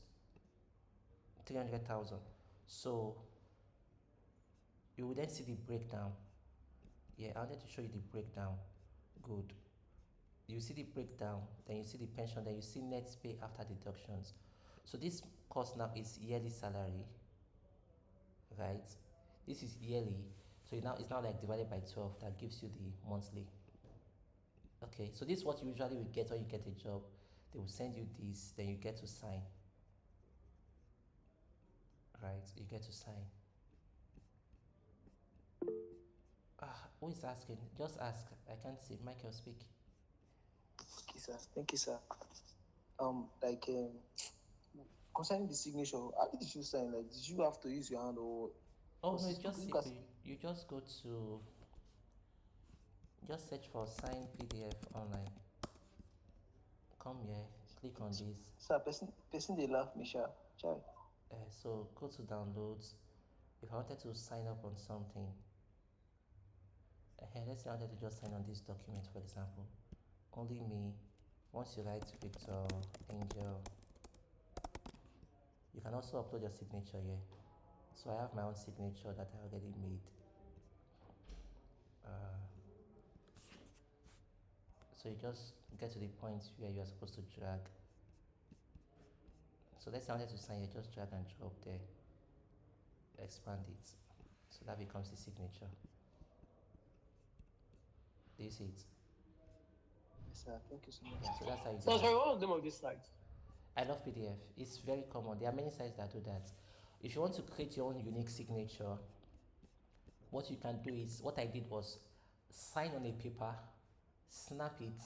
300,000. So you would then see the breakdown. Yeah, I wanted to show you the breakdown. Good. You see the breakdown, then you see the pension, then you see net pay after deductions. So this cost now is yearly salary, right? This is yearly, so it's now like divided by 12. That gives you the monthly. Okay, so this is what you usually will get when you get a job. They will send you this, then you get to sign. Right, you get to sign. Who is asking? Just ask. I can't see. Michael, speak. Okay, sir. Thank you, sir. Like concerning the signature, how did you sign? Like, did you have to use your hand or? Oh no, it's Because just look at simple. You just go to, just search for sign PDF online. Come here, click on this. sir, person they laugh me, sir. Chai. So go to downloads. If I wanted to sign up on something, let's say I wanted to just sign on this document, for example. Only me. Once you write Victor Angel, you can also upload your signature here. So I have my own signature that I already made. So you just get to the point where you are supposed to drag. So let's say I wanted to sign here, just drag and drop there. Expand it. So that becomes the signature. Do you see it? Yes, sir. Thank you so much. Yeah, so that's how you do So, sorry, it. what was the name of this site? I love PDF. It's very common. There are many sites that do that. If you want to create your own unique signature, what you can do is, what I did was sign on a paper, snap it.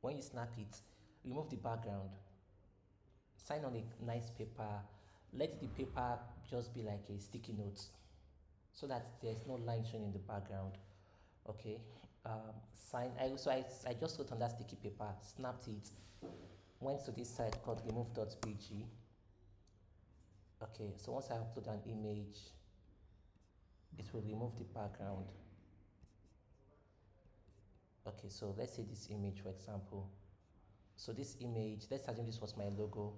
When you snap it, remove the background, sign on a nice paper, let the paper just be like a sticky note so that there's no line showing in the background. Okay, sign. I just wrote on that sticky paper, snapped it, went to this site called remove.pg. Okay, so once I upload an image, it will remove the background. Okay, so let's say this image, for example. So this image, let's assume this was my logo.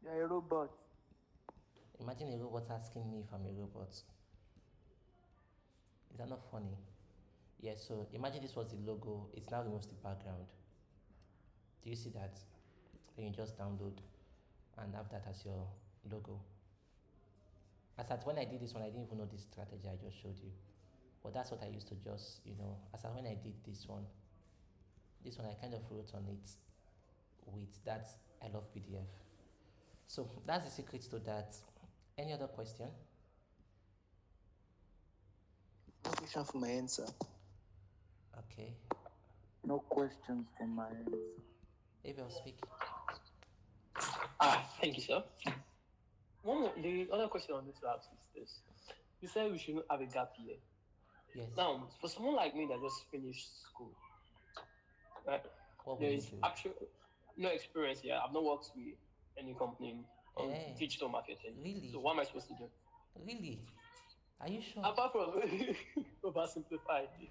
You're a robot. Imagine a robot asking me if I'm a robot. Is that not funny? Yeah, so imagine this was the logo. It now removes the background. Do you see that? Then you just download and have that as your logo. As at when I did this one, I didn't even know this strategy I just showed you. But that's what I used to just, as at when I did this one I kind of wrote on it with that I love PDF. So that's the secret to that. Any other question? No question for my answer. Okay. No questions from my end. Maybe I'll speak. Thank you, sir. The other question I wanted to ask is this. You said we shouldn't have a gap year. Yes. Now, for someone like me that just finished school, right? What There will you is do? actually no experience here. I've not worked with any company on Eh, digital marketing. really? So what am I supposed to do? Really? Are you sure? Apart from oversimplified. Yeah.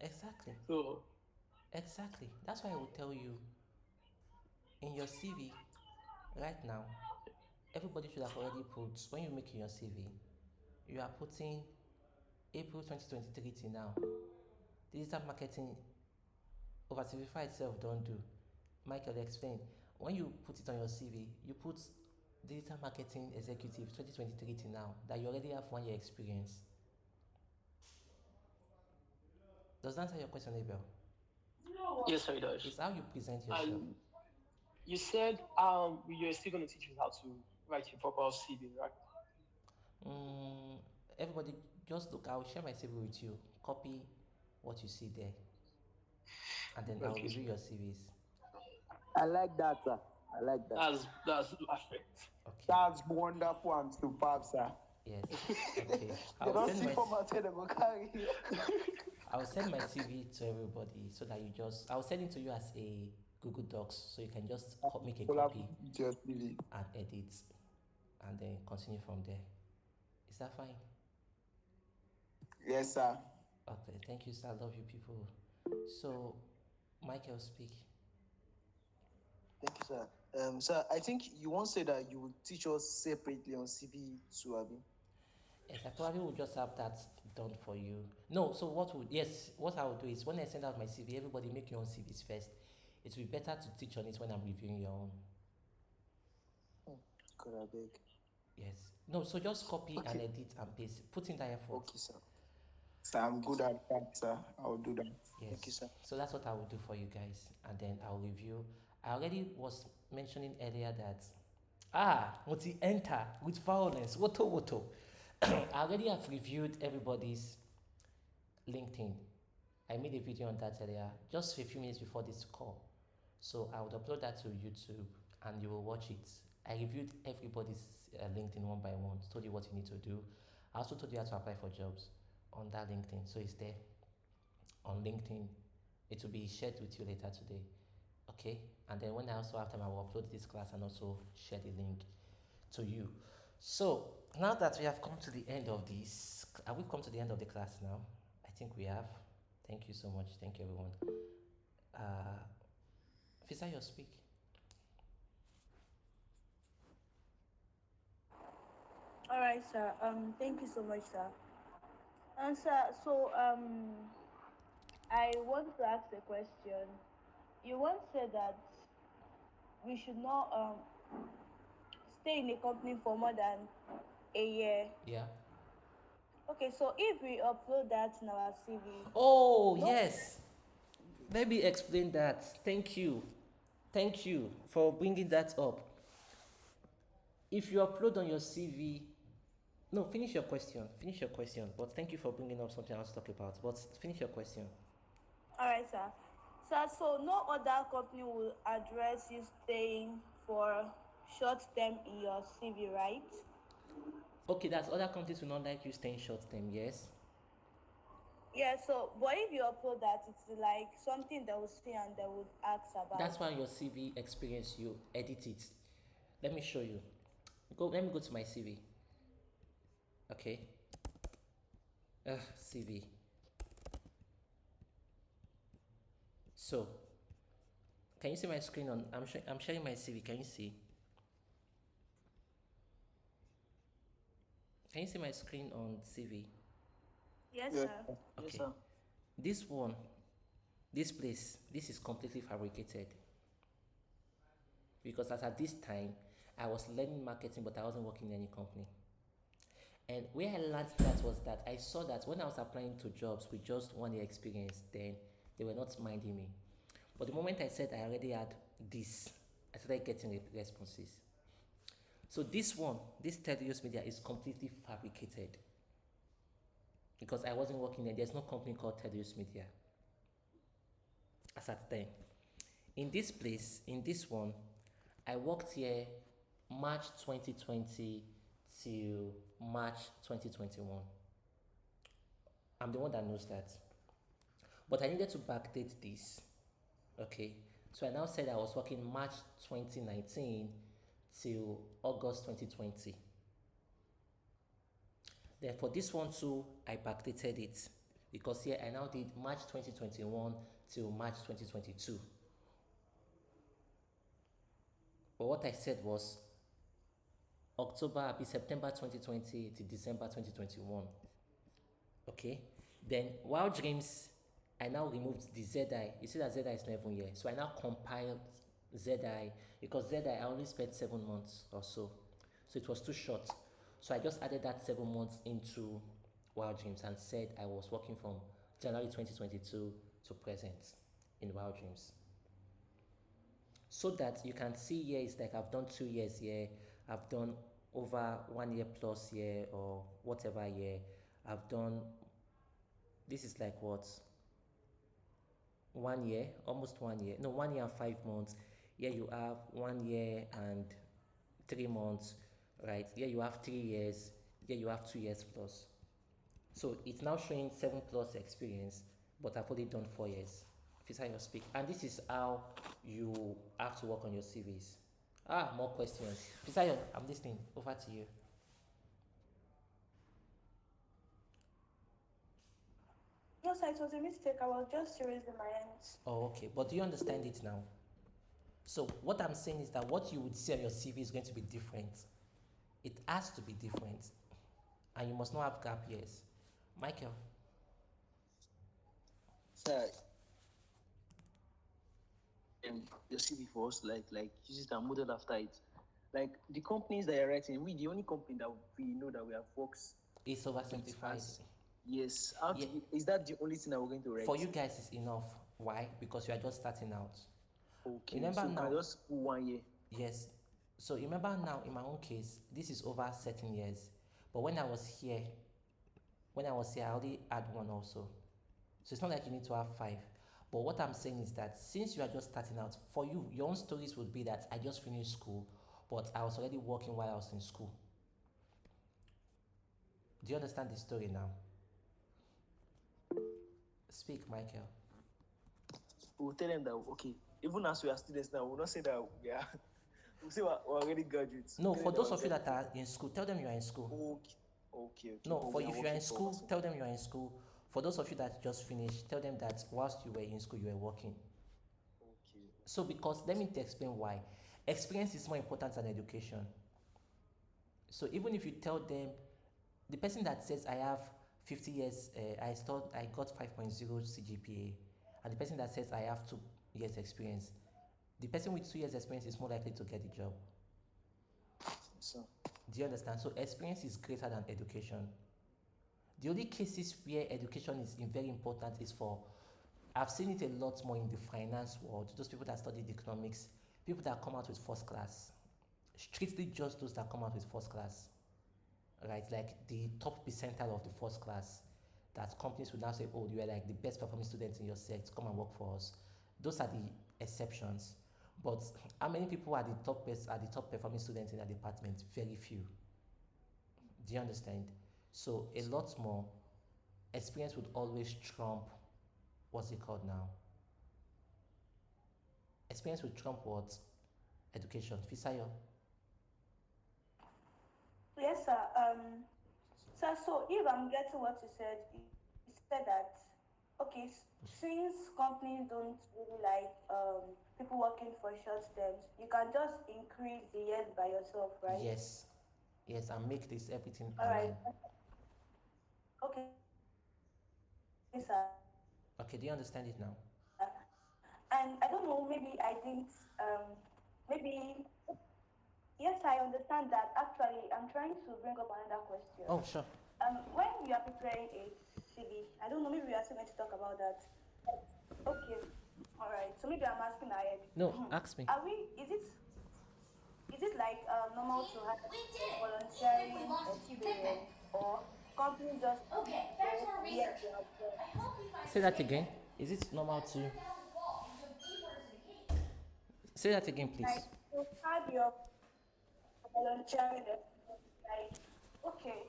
Exactly. So Exactly. That's why I would tell you in your CV right now, everybody should have already put, when you make your CV, you are putting April 2023 till now. Digital marketing oversimplify itself, don't do. Michael, explain. When you put it on your CV, you put digital marketing executive 2023 till now, that you already have 1 year experience. Does that answer your question, Abel? yes, sir, it does. It's how you present yourself. And you said you're still going to teach us how to write a proper CV, right? Everybody, just look. I'll share my CV with you. Copy what you see there, and then I'll Okay. review your CVs. I like that, sir. I like that. That's perfect. Okay. That's wonderful and superb, sir. Yes. Okay. They I'll don't send see my formatted, they go carry. I'll send my CV to everybody so that I'll send it to you as a Google Docs, so you can just make a copy Just really. and edit, and then continue from there. Is that fine? Yes, sir. Okay. Thank you, sir. I love you, people. So, Michael, speak. Thank you, sir. Sir, I think you once said that you would teach us separately on CV too, Abi. Yes, I probably will just have that done for you. No, so what I will do is when I send out my CV, everybody make your own CVs first. It will be better to teach on it when I'm reviewing your own. Could I beg? Yes. No, so just copy and Okay. edit and paste. Put in that effort. Okay, sir. Sir, I'm good at that, sir. I'll do that. Yes. Thank you, sir. So that's what I will do for you guys, and then I'll review. I already was mentioning earlier that multi enter with violence. Woto. I already have reviewed everybody's LinkedIn. I made a video on that earlier, just a few minutes before this call. So I would upload that to YouTube and you will watch it. I reviewed everybody's LinkedIn one by one, told you what you need to do. I also told you how to apply for jobs on that LinkedIn. So it's there on LinkedIn. It will be shared with you later today. Okay? And then when I also have time, I will upload this class and also share the link to you. So now that we have come to the end of this, have we come to the end of the class now? I think we have. Thank you so much. Thank you, everyone. Fisa, you speak. All right, sir. Thank you so much, sir. And sir, so I want to ask a question. You once said that we should not stay in a company for more than a year. Yeah. Okay, so if we upload that in our CV. Oh, yes. Let me explain that. Thank you. Thank you for bringing that up. If you upload on your CV, no, finish your question. But thank you for bringing up something I want to talk about. But finish your question. All right, sir. Sir, so no other company will address you staying for short term in your CV, right? Okay, that's other companies will not like you staying short term, yes? Yeah, so but if you upload that, it's like something they will see and they would ask about. That's why your CV experience, you edit it. Let me show you. Let me go to my CV. Okay. CV. So, can you see my screen on? I'm sharing my CV. Can you see? Can you see my screen on CV? Yes, Yes, sir. sir. Okay. Yes, sir. This one, this place, this is completely fabricated. Because as at this time, I was learning marketing, but I wasn't working in any company. And where I learned that was that I saw that when I was applying to jobs with just 1 year experience, then they were not minding me. But the moment I said I already had this, I started getting responses. So this one, this Tedious Media is completely fabricated because I wasn't working there. There's no company called Tedious Media as at then. In this place, in this one, I worked here March 2020 till March 2021. I'm the one that knows that. But I needed to backdate this. Okay. So I now said I was working March 2019 till August 2020. Then for this one too, I backdated it because here I now did March 2021 till March 2022. But what I said was September 2020 to December 2021. Okay. Then Wild Dreams, I now removed the ZI. You see that ZI is not even here. So I now compiled ZI because ZI I only spent 7 months or so. So it was too short. So I just added that 7 months into Wild Dreams and said I was working from January 2022 to present in Wild Dreams. So that you can see here, it's like I've done 2 years here, I've done over 1 year plus here or whatever year. I've done, this is like what? 1 year, almost 1 year. No, 1 year and 5 months. Here you have 1 year and 3 months, right? Here you have 3 years. Here you have 2 years plus. So it's now showing 7 plus experience, but I've only done 4 years. Fisayo speak. And this is how you have to work on your CVs. More questions. Fisayo, I'm listening. Over to you. No, sir, it was a mistake. I was just raising my hands. Oh, okay. But do you understand it now? So what I'm saying is that what you would see on your CV is going to be different. It has to be different. And you must not have gap years. Michael. Sir, your CV for us, like use it and model after it. Like the companies that you're writing, we the only company that we know that we have works. It's oversimplified. Yes. Yeah. Is that the only thing that we're going to write? For you guys, it's enough. Why? Because you are just starting out. Okay. Remember so now. can just put 1 year. Yes. So remember now, in my own case, this is over certain years. But when I was here, I already had 1 also. So it's not like you need to have 5. But what I'm saying is that since you are just starting out, for you, your own stories would be that I just finished school, but I was already working while I was in school. Do you understand the story now? Speak, Michael. We'll tell them that, okay, even as we are students now, we'll not say that we are, we'll say we're already graduates. No, for those of you that are in school, tell them you are in school. Okay. No, for if you are in school, tell them you are in school. For those of you that just finished, tell them that whilst you were in school, you were working. Okay. So because, let me explain why. Experience is more important than education. So even if you tell them, the person that says I have 50 years, I got 5.0 CGPA, and the person that says I have 2 years experience, the person with 2 years experience is more likely to get the job. So, do you understand? So experience is greater than education. The only cases where education is very important is for, I've seen it a lot more in the finance world, those people that studied economics, people that come out with first class, strictly just those that come out with first class, right? Like the top percentile of the first class, that companies will now say, oh, you are like the best performing student in your set, come and work for us. Those are the exceptions. But how many people are the top performing students in that department? Very few. Do you understand? So a lot more experience would always trump, what's it called now? Experience would trump what? Education. Fisayo. Yes, sir. Sir, so if I'm getting what you said that, okay, since companies don't really like people working for short terms, you can just increase the years by yourself, right? Yes, and make this everything all right. Okay, sir. Okay, do you understand it now? And I don't know, maybe I didn't, maybe Yes, I understand that. Actually, I'm trying to bring up another question. Oh, sure. When you are preparing a CV, I don't know, maybe we are still going to talk about that. Okay, all right. So maybe I'm asking ahead. No, ask me. Are we? Is it like normal to have a volunteering experience, or company just know where you are from? Say that again. Is it normal to say that again, Like please? to have your volunteering experience, like okay,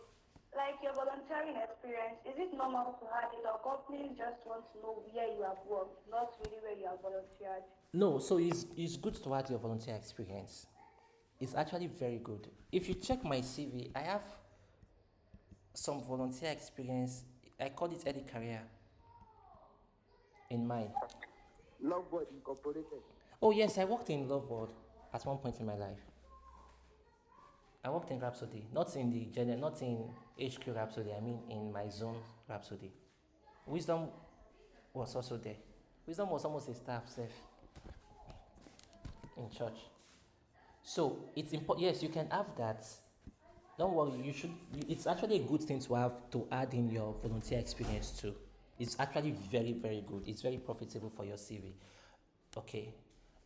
like your volunteering experience, is it normal to have it, or companies just want to know where you have worked, not really where you have volunteered? No, so it's good to add your volunteer experience. It's actually very good. If you check my CV, I have some volunteer experience. I call it early career in mine. Lovebird Incorporated. Oh yes, I worked in Love World at one point in my life. I worked in Rhapsody, not in the general, not in HQ Rhapsody. I mean in my zone Rhapsody. Wisdom was also there. Wisdom was almost a staff self in church. So it's important. Yes, you can have that. Don't worry. You should. It's actually a good thing to have to add in your volunteer experience too. It's actually very very good. It's very profitable for your CV. Okay,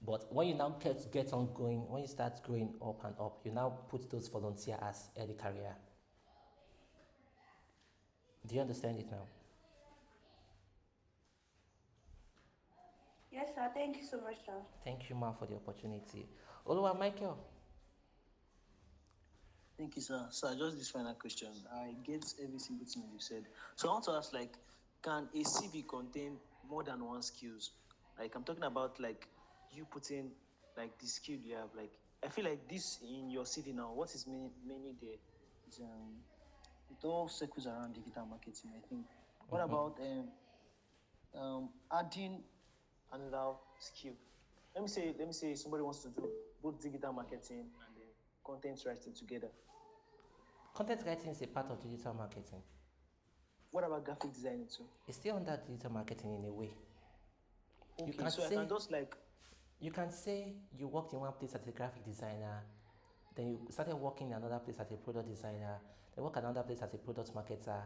but when you now get on going, when you start growing up and up, you now put those volunteer as early career. Do you understand it now? Yes, sir. Thank you so much, sir. Thank you, Ma, for the opportunity. Oluwa Michael. Thank you, sir. Sir, just this final question. I get every single thing you said. So I want to ask, like, can a CV contain more than one skills? Like, I'm talking about like you putting like the skill you have. Like, I feel like this in your CV now. What is mainly there is it all circles around digital marketing. I think. What about adding another skill? Let me say somebody wants to do both digital marketing and then content writing together. Content writing is a part of digital marketing. What about graphic designing too? It's still under digital marketing in a way. Okay, You can so I say can just like you can say you worked in one place as a graphic designer, then you started working in another place as a product designer, then work another place as a product marketer.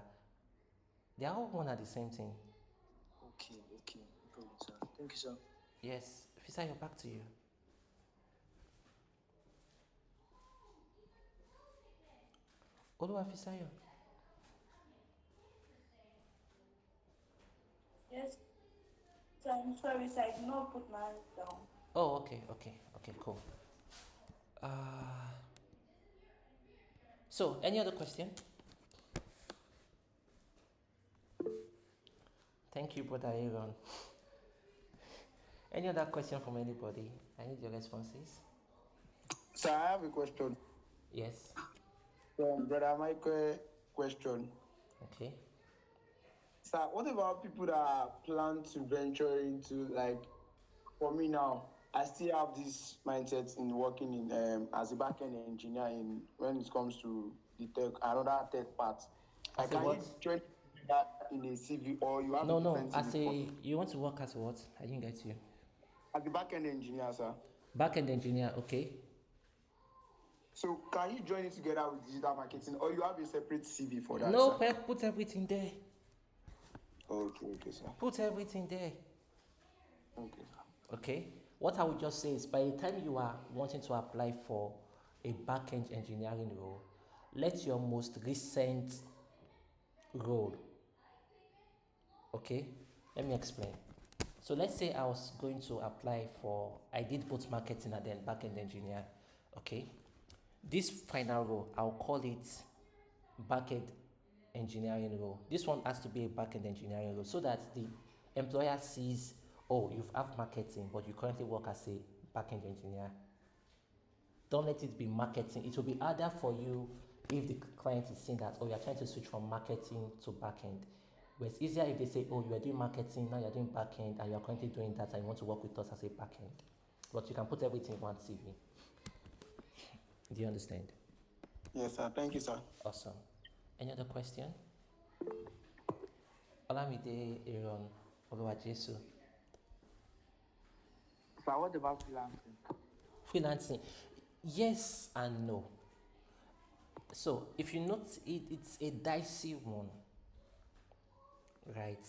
They are all one and the same thing. okay, no problem, sir. Thank you, sir. Yes, Fisayo, back to you. Oluwa Fisayo. Yes, sir. I'm sorry, sir. I did not put my hands down. Oh, okay, cool. So, any other question? Thank you, Brother Aaron. Any other question from anybody? I need your responses. So I have a question Yes. from Brother Michael. Question. Okay. Sir, what about people that plan to venture into, like, for me now, I still have this mindset in working in as a back-end engineer in when it comes to the another tech part. As Like, a can what? you join that in a CV, or you have No, a different as CV? you want to work as what? I didn't get you. As a back-end engineer, sir. Back-end engineer, okay. So can you join it together with digital marketing, or you have a separate CV for that, No, sir? put everything there. Okay, sir. Put everything there. Okay, sir. Okay. What I would just say is by the time you are wanting to apply for a back-end engineering role, let your most recent role. Okay, let me explain. So let's say I was going to apply for, I did both marketing and then back-end engineer. Okay, this final role, I'll call it back-end engineering role. This one has to be a back-end engineering role so that the employer sees, oh, you've have marketing, but you currently work as a back-end engineer. Don't let it be marketing. It will be harder for you if the client is saying that, oh, you're trying to switch from marketing to back-end. But it's easier if they say, oh, you are doing marketing, now you're doing back-end, and you're currently doing that, and you want to work with us as a back-end. But you can put everything in one CV. Do you understand? Yes, sir. Thank you, sir. Awesome. Any other question? Olamide Aaron Oluwajesu. Sir, what about freelancing? Freelancing. Yes and no. So if you note it, it's a dicey one, right?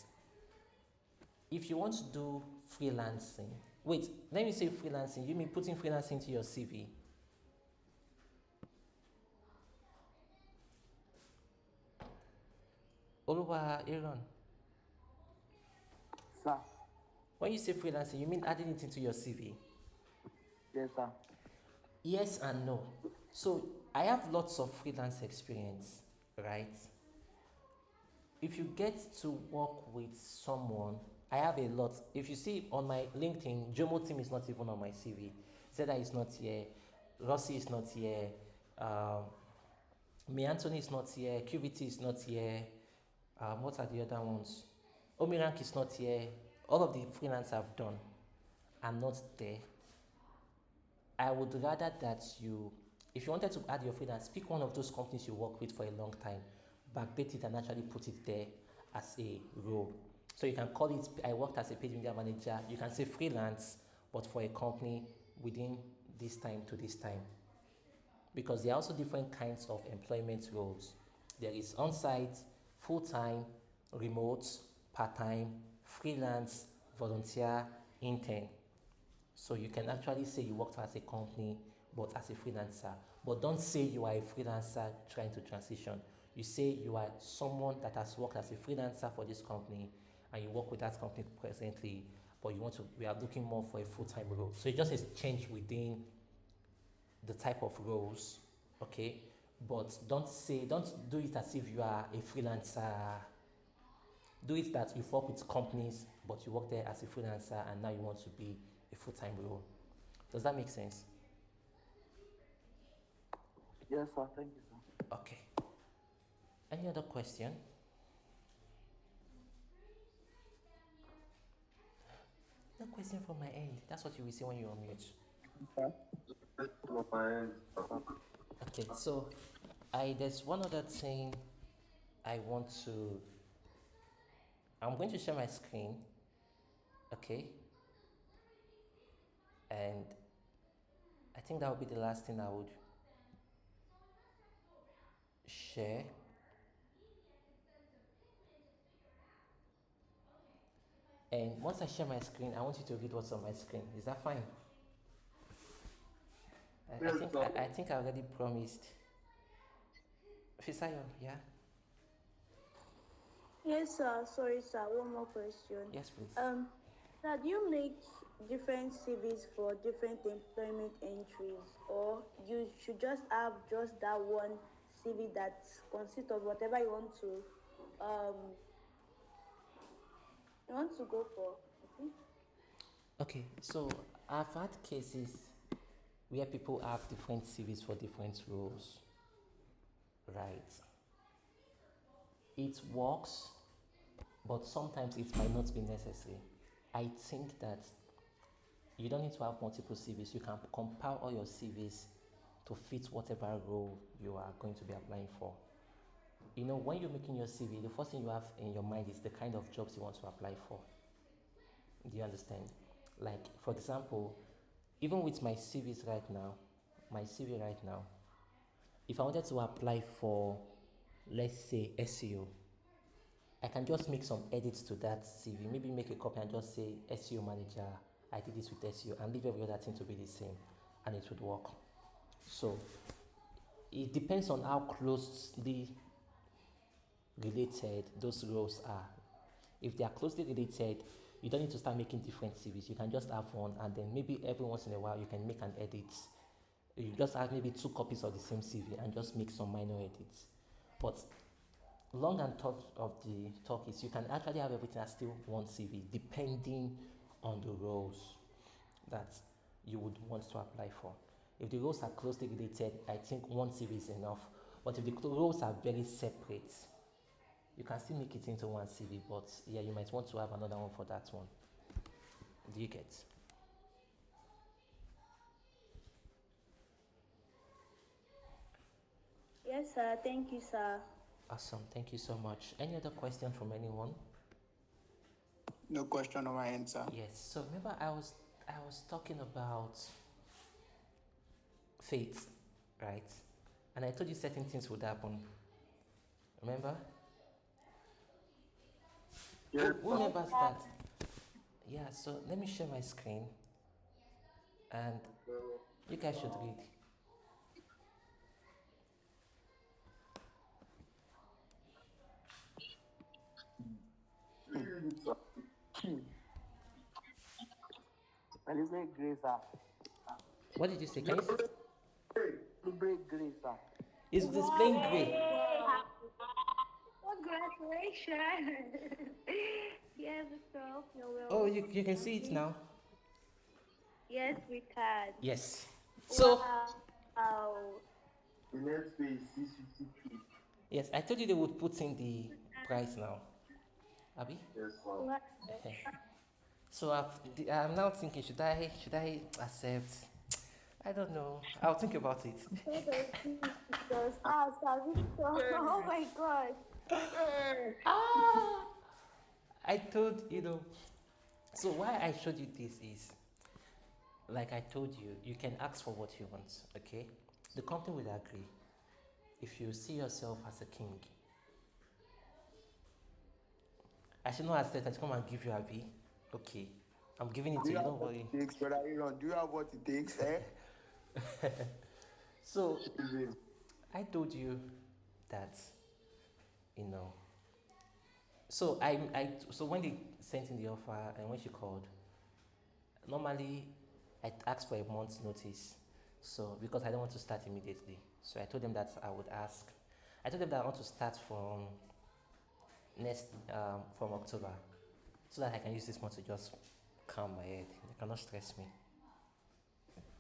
If you want to do freelancing, wait, let me say freelancing. You mean putting freelancing to your CV? Oluwa Aaron, Sir. when you say freelancing, you mean adding it into your CV? Yes, sir. Yes and no. So I have lots of freelance experience, right? If you get to work with someone, I have a lot. If you see on my LinkedIn, Jomo team is not even on my CV. Zeda is not here. Rossi is not here. Um, Me Anthony is not here. QVT is not here. What are the other ones? Omirank is not here. All of the freelance I've done are not there. I would rather that you, if you wanted to add your freelance, pick one of those companies you work with for a long time, backdate it and actually put it there as a role. So you can call it, I worked as a paid media manager. You can say freelance, but for a company within this time to this time. Because there are also different kinds of employment roles. There is on-site, full-time, remote, part-time, freelance, volunteer, intern. So you can actually say you worked as a company, but as a freelancer. But don't say you are a freelancer trying to transition. You say you are someone that has worked as a freelancer for this company, and you work with that company presently, but we are looking more for a full-time role. So it just is change within the type of roles, okay? But don't do it as if you are a freelancer. Do it that you work with companies, but you work there as a freelancer, and now you want to be a full-time role. Does that make sense? Yes, sir. Thank you, sir. Okay. Any other question? No question from my end. That's what you will say when you're on mute. From my end. Okay, so there's one other thing I want to. I'm going to share my screen, okay? And I think that would be the last thing I would share. And once I share my screen, I want you to read what's on my screen. Is that fine? I think I already promised. Fisayo, yeah? Yes, sir. Sorry, sir. One more question. Yes, please. Sir, do you make different CVs for different employment entries, or you should just have just that one CV that consists of whatever um, you want to go for? Okay. Okay, so I've had cases where people have different CVs for different roles, right? It works, but sometimes it might not be necessary. I think that you don't need to have multiple CVs. You can compile all your CVs to fit whatever role you are going to be applying for. You know, when you're making your CV, the first thing you have in your mind is the kind of jobs you want to apply for. Do you understand? Like, for example, even with my CVs right now, my CV right now, if I wanted to apply for, let's say, SEO, I can just make some edits to that CV, maybe make a copy and just say SEO manager, I did this with SEO, and leave every other thing to be the same, and it would work. So it depends on how closely related those roles are. If they are closely related, you don't need to start making different CVs. You can just have one, and then maybe every once in a while you can make an edit. You just have maybe 2 copies of the same CV and just make some minor edits. But long and short of the talk is you can actually have everything as still one CV depending on the roles that you would want to apply for. If the roles are closely related, I think one CV is enough. But if the roles are very separate, you can still make it into one CV, but yeah, you might want to have another one for that one. Do you get? Yes, sir. Thank you, sir. Awesome. Thank you so much. Any other question from anyone? No question on my end, sir. Yes. So remember, I was talking about fate, right? And I told you certain things would happen. Remember? Yes, Who sir. remembers that? Yeah, so let me share my screen and you guys should read. And it's very great, sir. What did you say? Can you see? It's very great, sir. It's displaying gray. Wow. Congratulations. Yes, Mr. You're Oh, welcome. you can see it now. Yes, we can. Yes. So, Wow. The next pay is 650k. yes, I told you they would put in the price now. Abby? Yes, sir. Wow. So I'm now thinking, should I accept? I don't know. I'll think about it. Jesus. Ah, Sir Victor. Oh my God. Ah, I told you know. So why I showed you this is, like I told you, you can ask for what you want. Okay, the company will agree if you see yourself as a king. I should not accept that come and give you a B. Okay, I'm giving it Do to you you. have Don't what worry. it takes, brother Aaron? Do you have what it takes, eh? So I told you that you know. So when they sent in the offer and when she called, normally I asked for a month's notice. So because I don't want to start immediately, so I told them that I would ask. I told them that I want to start from October, so that I can use this month to just calm my head. They cannot stress me.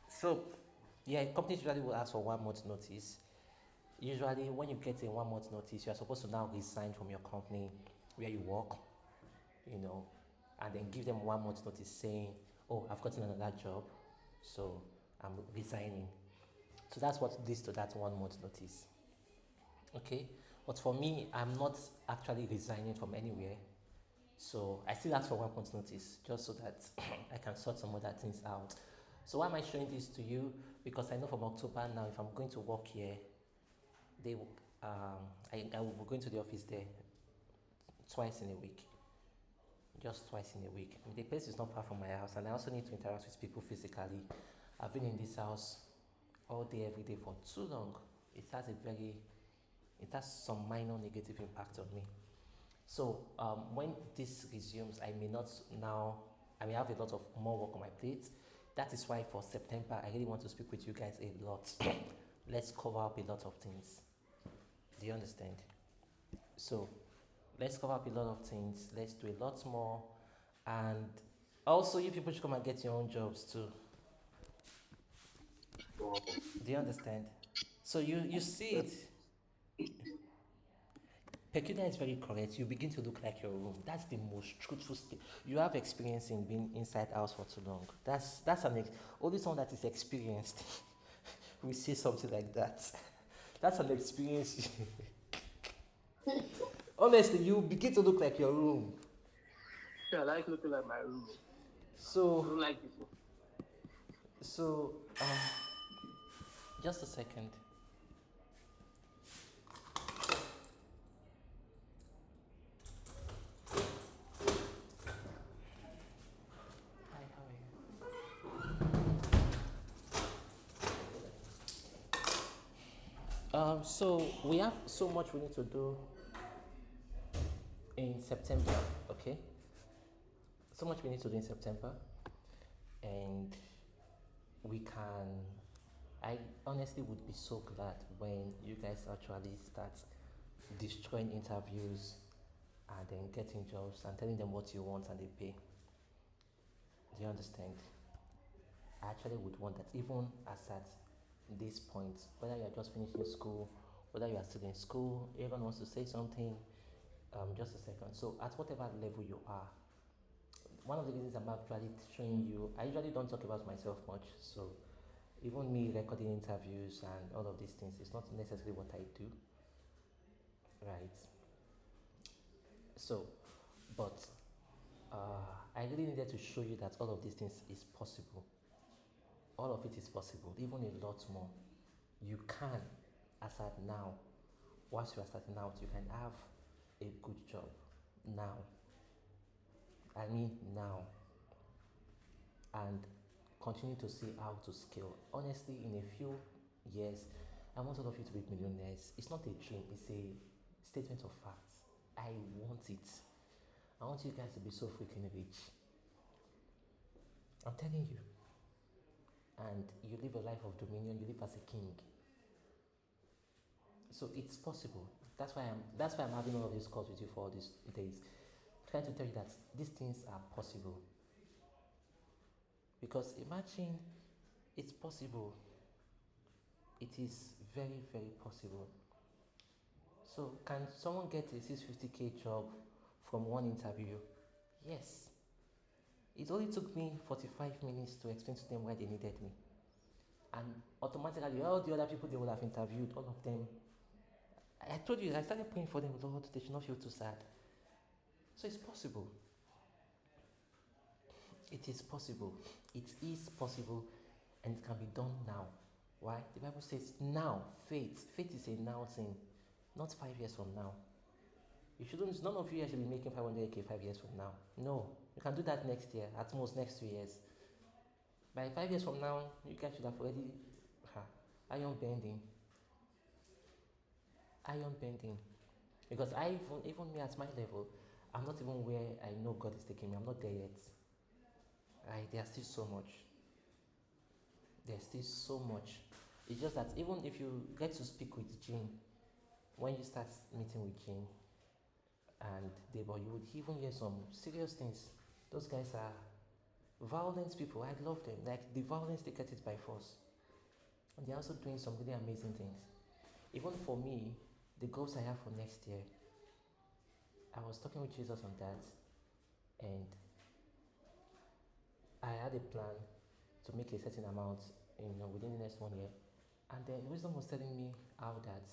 So, yeah, companies usually will ask for 1 month notice. Usually, when you get a 1 month notice, you are supposed to now resign from your company where you work, and then give them 1 month notice saying, "Oh, I've gotten another job, so I'm resigning." So that's what leads to that 1 month notice. Okay, but for me, I'm not actually resigning from anywhere. So I still ask for 1 month notice just so that I can sort some other things out. So why am I showing this to you? Because I know from October now, if I'm going to work here, they will, I will be going to the office there twice in a week, just twice in a week. I mean, the place is not far from my house, and I also need to interact with people physically. I've been in this house all day, every day for too long. It has some minor negative impact on me. So when this resumes, I may have a lot of more work on my plate. That is why for September, I really want to speak with you guys a lot. Let's cover up a lot of things. Do you understand? So let's cover up a lot of things. Let's do a lot more. And also, you people should come and get your own jobs too. Do you understand? So you see it. Peculiar is very correct. You begin to look like your room. That's the most truthful state. You have experience in being inside house for too long. Only someone that is experienced will say something like that. That's an experience. Honestly, you begin to look like your room. Yeah, I like looking like my room. I So don't like people. so just a second. Hi, how are you? So we have so much we need to do in September, okay? So much we need to do in September, and we can. I honestly would be so glad when you guys actually start destroying interviews and then getting jobs and telling them what you want and they pay. Do you understand? I actually would want that even as at this point, whether you are just finishing school, whether you are still in school, everyone wants to say something. Just a second. So at whatever level you are, one of the reasons I'm actually showing you, I usually don't talk about myself much. So even me recording interviews and all of these things is not necessarily what I do, right? So, but I really needed to show you that all of these things is possible. all of it is possible, even a lot more. You can, as at now, whilst you are starting out, you can have a good job now. I mean, now. And continue to see how to scale. Honestly, in a few years, I want all of you to be millionaires. It's not a dream, it's a statement of facts. I want it. I want you guys to be so freaking rich. I'm telling you. And you live a life of dominion, you live as a king. So it's possible. That's why I'm having all of these calls with you for all these days. Trying to tell you that these things are possible. Because imagine it's possible. It is very, very possible. So can someone get a 650k job from one interview? Yes. It only took me 45 minutes to explain to them why they needed me. And automatically, all the other people they would have interviewed, all of them, I told you, I started praying for them, Lord, they should not feel too sad. So it's possible. It is possible. It is possible, and it can be done now. Why? The Bible says now, faith. Faith is a now thing, not 5 years from now. You shouldn't, none of you should be making 500k 5 years from now. No, you can do that next year, at most next 2 years. By 5 years from now, you guys should have already iron bending. Because even me at my level, I'm not even where I know God is taking me. I'm not there yet. There's still so much. It's just that even if you get to speak with Jane, when you start meeting with Jane and Debo, you would even hear some serious things. Those guys are violent people. I love them. Like the violence, they get it by force. And they're also doing some really amazing things. Even for me, the goals I have for next year, I was talking with Jesus on that, and I had a plan to make a certain amount, within the next 1 year. And then wisdom was telling me how that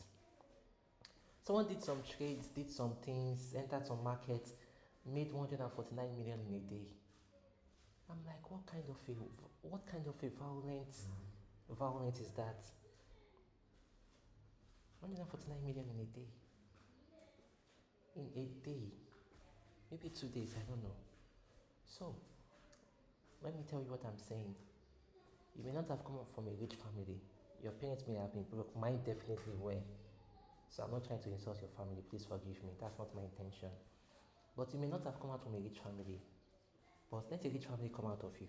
someone did some trades, did some things, entered some markets, made 149 million in a day. I'm like, what kind of a violence is that? 149 million in a day. In a day. Maybe 2 days, I don't know. So, let me tell you what I'm saying. You may not have come up from a rich family. Your parents may have been broke. Mine definitely were. So I'm not trying to insult your family. Please forgive me. That's not my intention. But you may not have come out from a rich family. But let a rich family come out of you.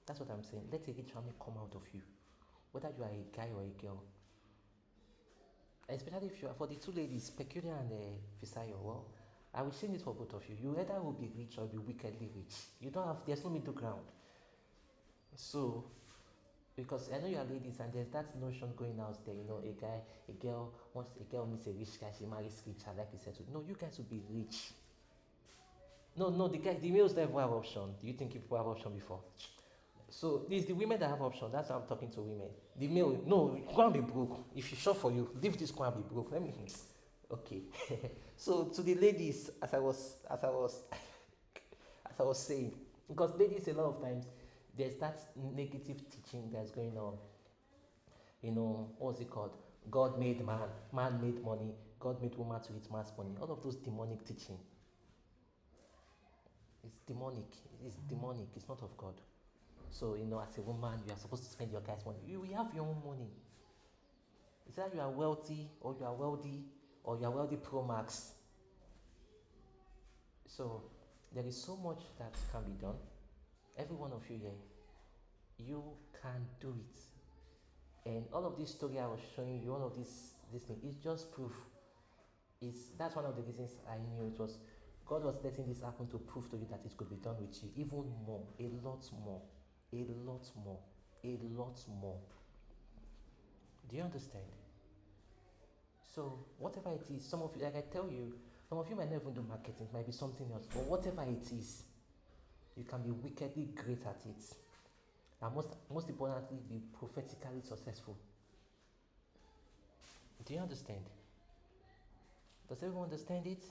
That's what I'm saying. Let a rich family come out of you. Whether you are a guy or a girl. Especially if you are, for the two ladies, Peculiar and Fisayo, well, I will say it for both of you. You either will be rich or be wickedly rich. There's no middle ground. So, because I know you are ladies and there's that notion going out there, a girl meets a rich guy, she marries rich, I like to settle. No, you guys will be rich. No, the males never have option. Do you think people have option before? So it's the women that have option. That's why I'm talking to women. The male, no, go and be broke. If it's sure for you, leave this go and be broke. Okay. So to the ladies, as I was saying, because ladies a lot of times there's that negative teaching that's going on. What's it called? God made man, man made money, God made woman to eat man's money. All of those demonic teaching. It's demonic. It's not of God. So, as a woman, you are supposed to spend your guy's money. You have your own money. It's either you are wealthy, or you are wealthy, or you are wealthy pro max. So, there is so much that can be done. Every one of you here, you can do it. And all of this story I was showing you, all of this thing, is just proof. That's one of the reasons I knew it was God was letting this happen to prove to you that it could be done with you. Even more, a lot more. Do you understand? So whatever it is, some of you, like I tell you, some of you might not even do marketing, it might be something else, but whatever it is, you can be wickedly great at it. And most importantly, be prophetically successful. Do you understand? Does everyone understand it?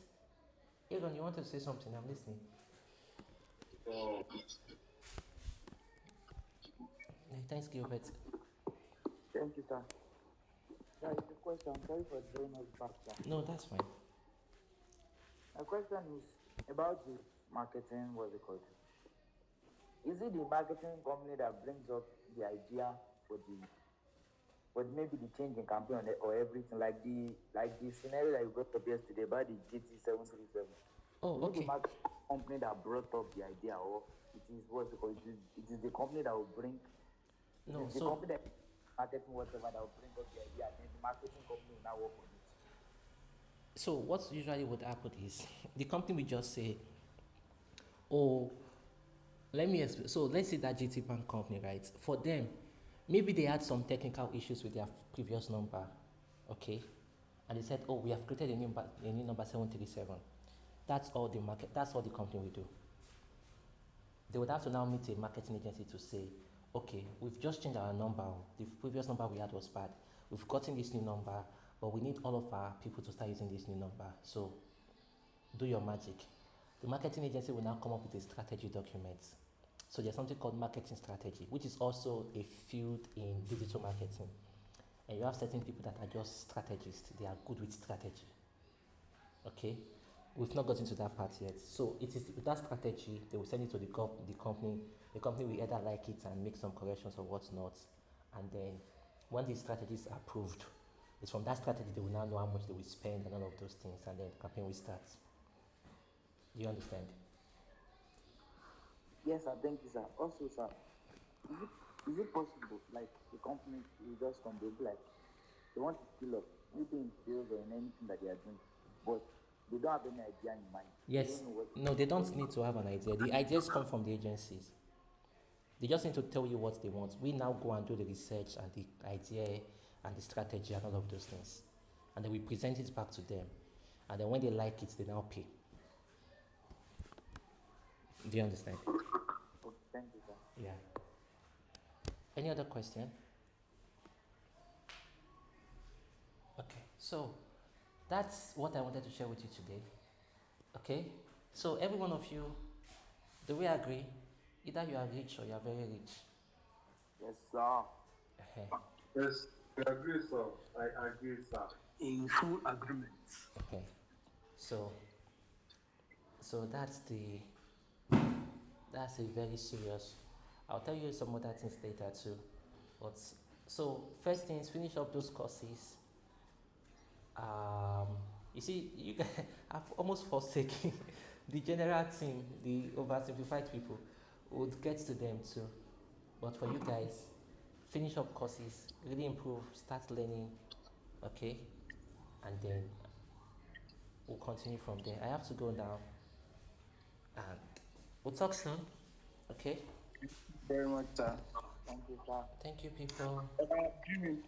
Aaron, you want to say something? I'm listening. thanks, Gilbert. Thank you, sir. Sir, it's a question. Sorry for throwing us back, sir. No, that's fine. My question is about the marketing, what's it called? Is it the marketing company that brings up the idea for maybe the change in campaign or everything, like the scenario that you brought up yesterday about the GT737? Oh, Is it the okay. marketing company that brought up the idea, or it is what's it called? It is the company that will bring. It No, is the so company that marketing whatever that will bring up the idea, and then the marketing company will now work on it. so what usually would happen is the company will just say, oh, let me explain. So let's say that GT Bank company, right? For them, maybe they had some technical issues with their previous number, okay? And they said, oh, we have created a new number 737. That's all the market. That's all the company will do. They would have to now meet a marketing agency to say, okay, we've just changed our number. The previous number we had was bad. We've gotten this new number, but we need all of our people to start using this new number. So do your magic. The marketing agency will now come up with a strategy document. So there's something called marketing strategy, which is also a field in digital marketing. And you have certain people that are just strategists. They are good with strategy. Okay? We've not gotten to that part yet. So it is with that strategy, they will send it to the company. The company will either like it and make some corrections or whatnot. And then when the strategy is approved, it's from that strategy they will now know how much they will spend and all of those things, and then the campaign will start. Do you understand? Yes, sir. Thank you, sir. Also, sir, is it possible, like, the company will just come, they'll be like, they want to scale up, maybe in sales or in anything that they are doing, but they don't have any idea in mind. They Yes. don't know what. No, they don't need to have an idea. The ideas come from the agencies. They just need to tell you what they want. We now go and do the research and the idea and the strategy and all of those things. And then we present it back to them. And then when they like it, they now pay. Do you understand? Okay, thank you, sir. Yeah. Any other question? Okay, so that's what I wanted to share with you today. Okay, so every one of you, do we agree? Either you are rich or you are very rich. Yes, sir. Yes, I agree, sir. I agree, sir. In full agreement. Okay, so that's a very serious. I'll tell you some other things later too. But so first things, finish up those courses. You see, you guys have almost forsaken the general team, the oversimplified people. Would get to them too. But for you guys, finish up courses, really improve, start learning, okay, and then we'll continue from there. I have to go now, and we'll talk soon. Okay. Very much, sir. Thank you, sir. Thank you, people. Dreaming.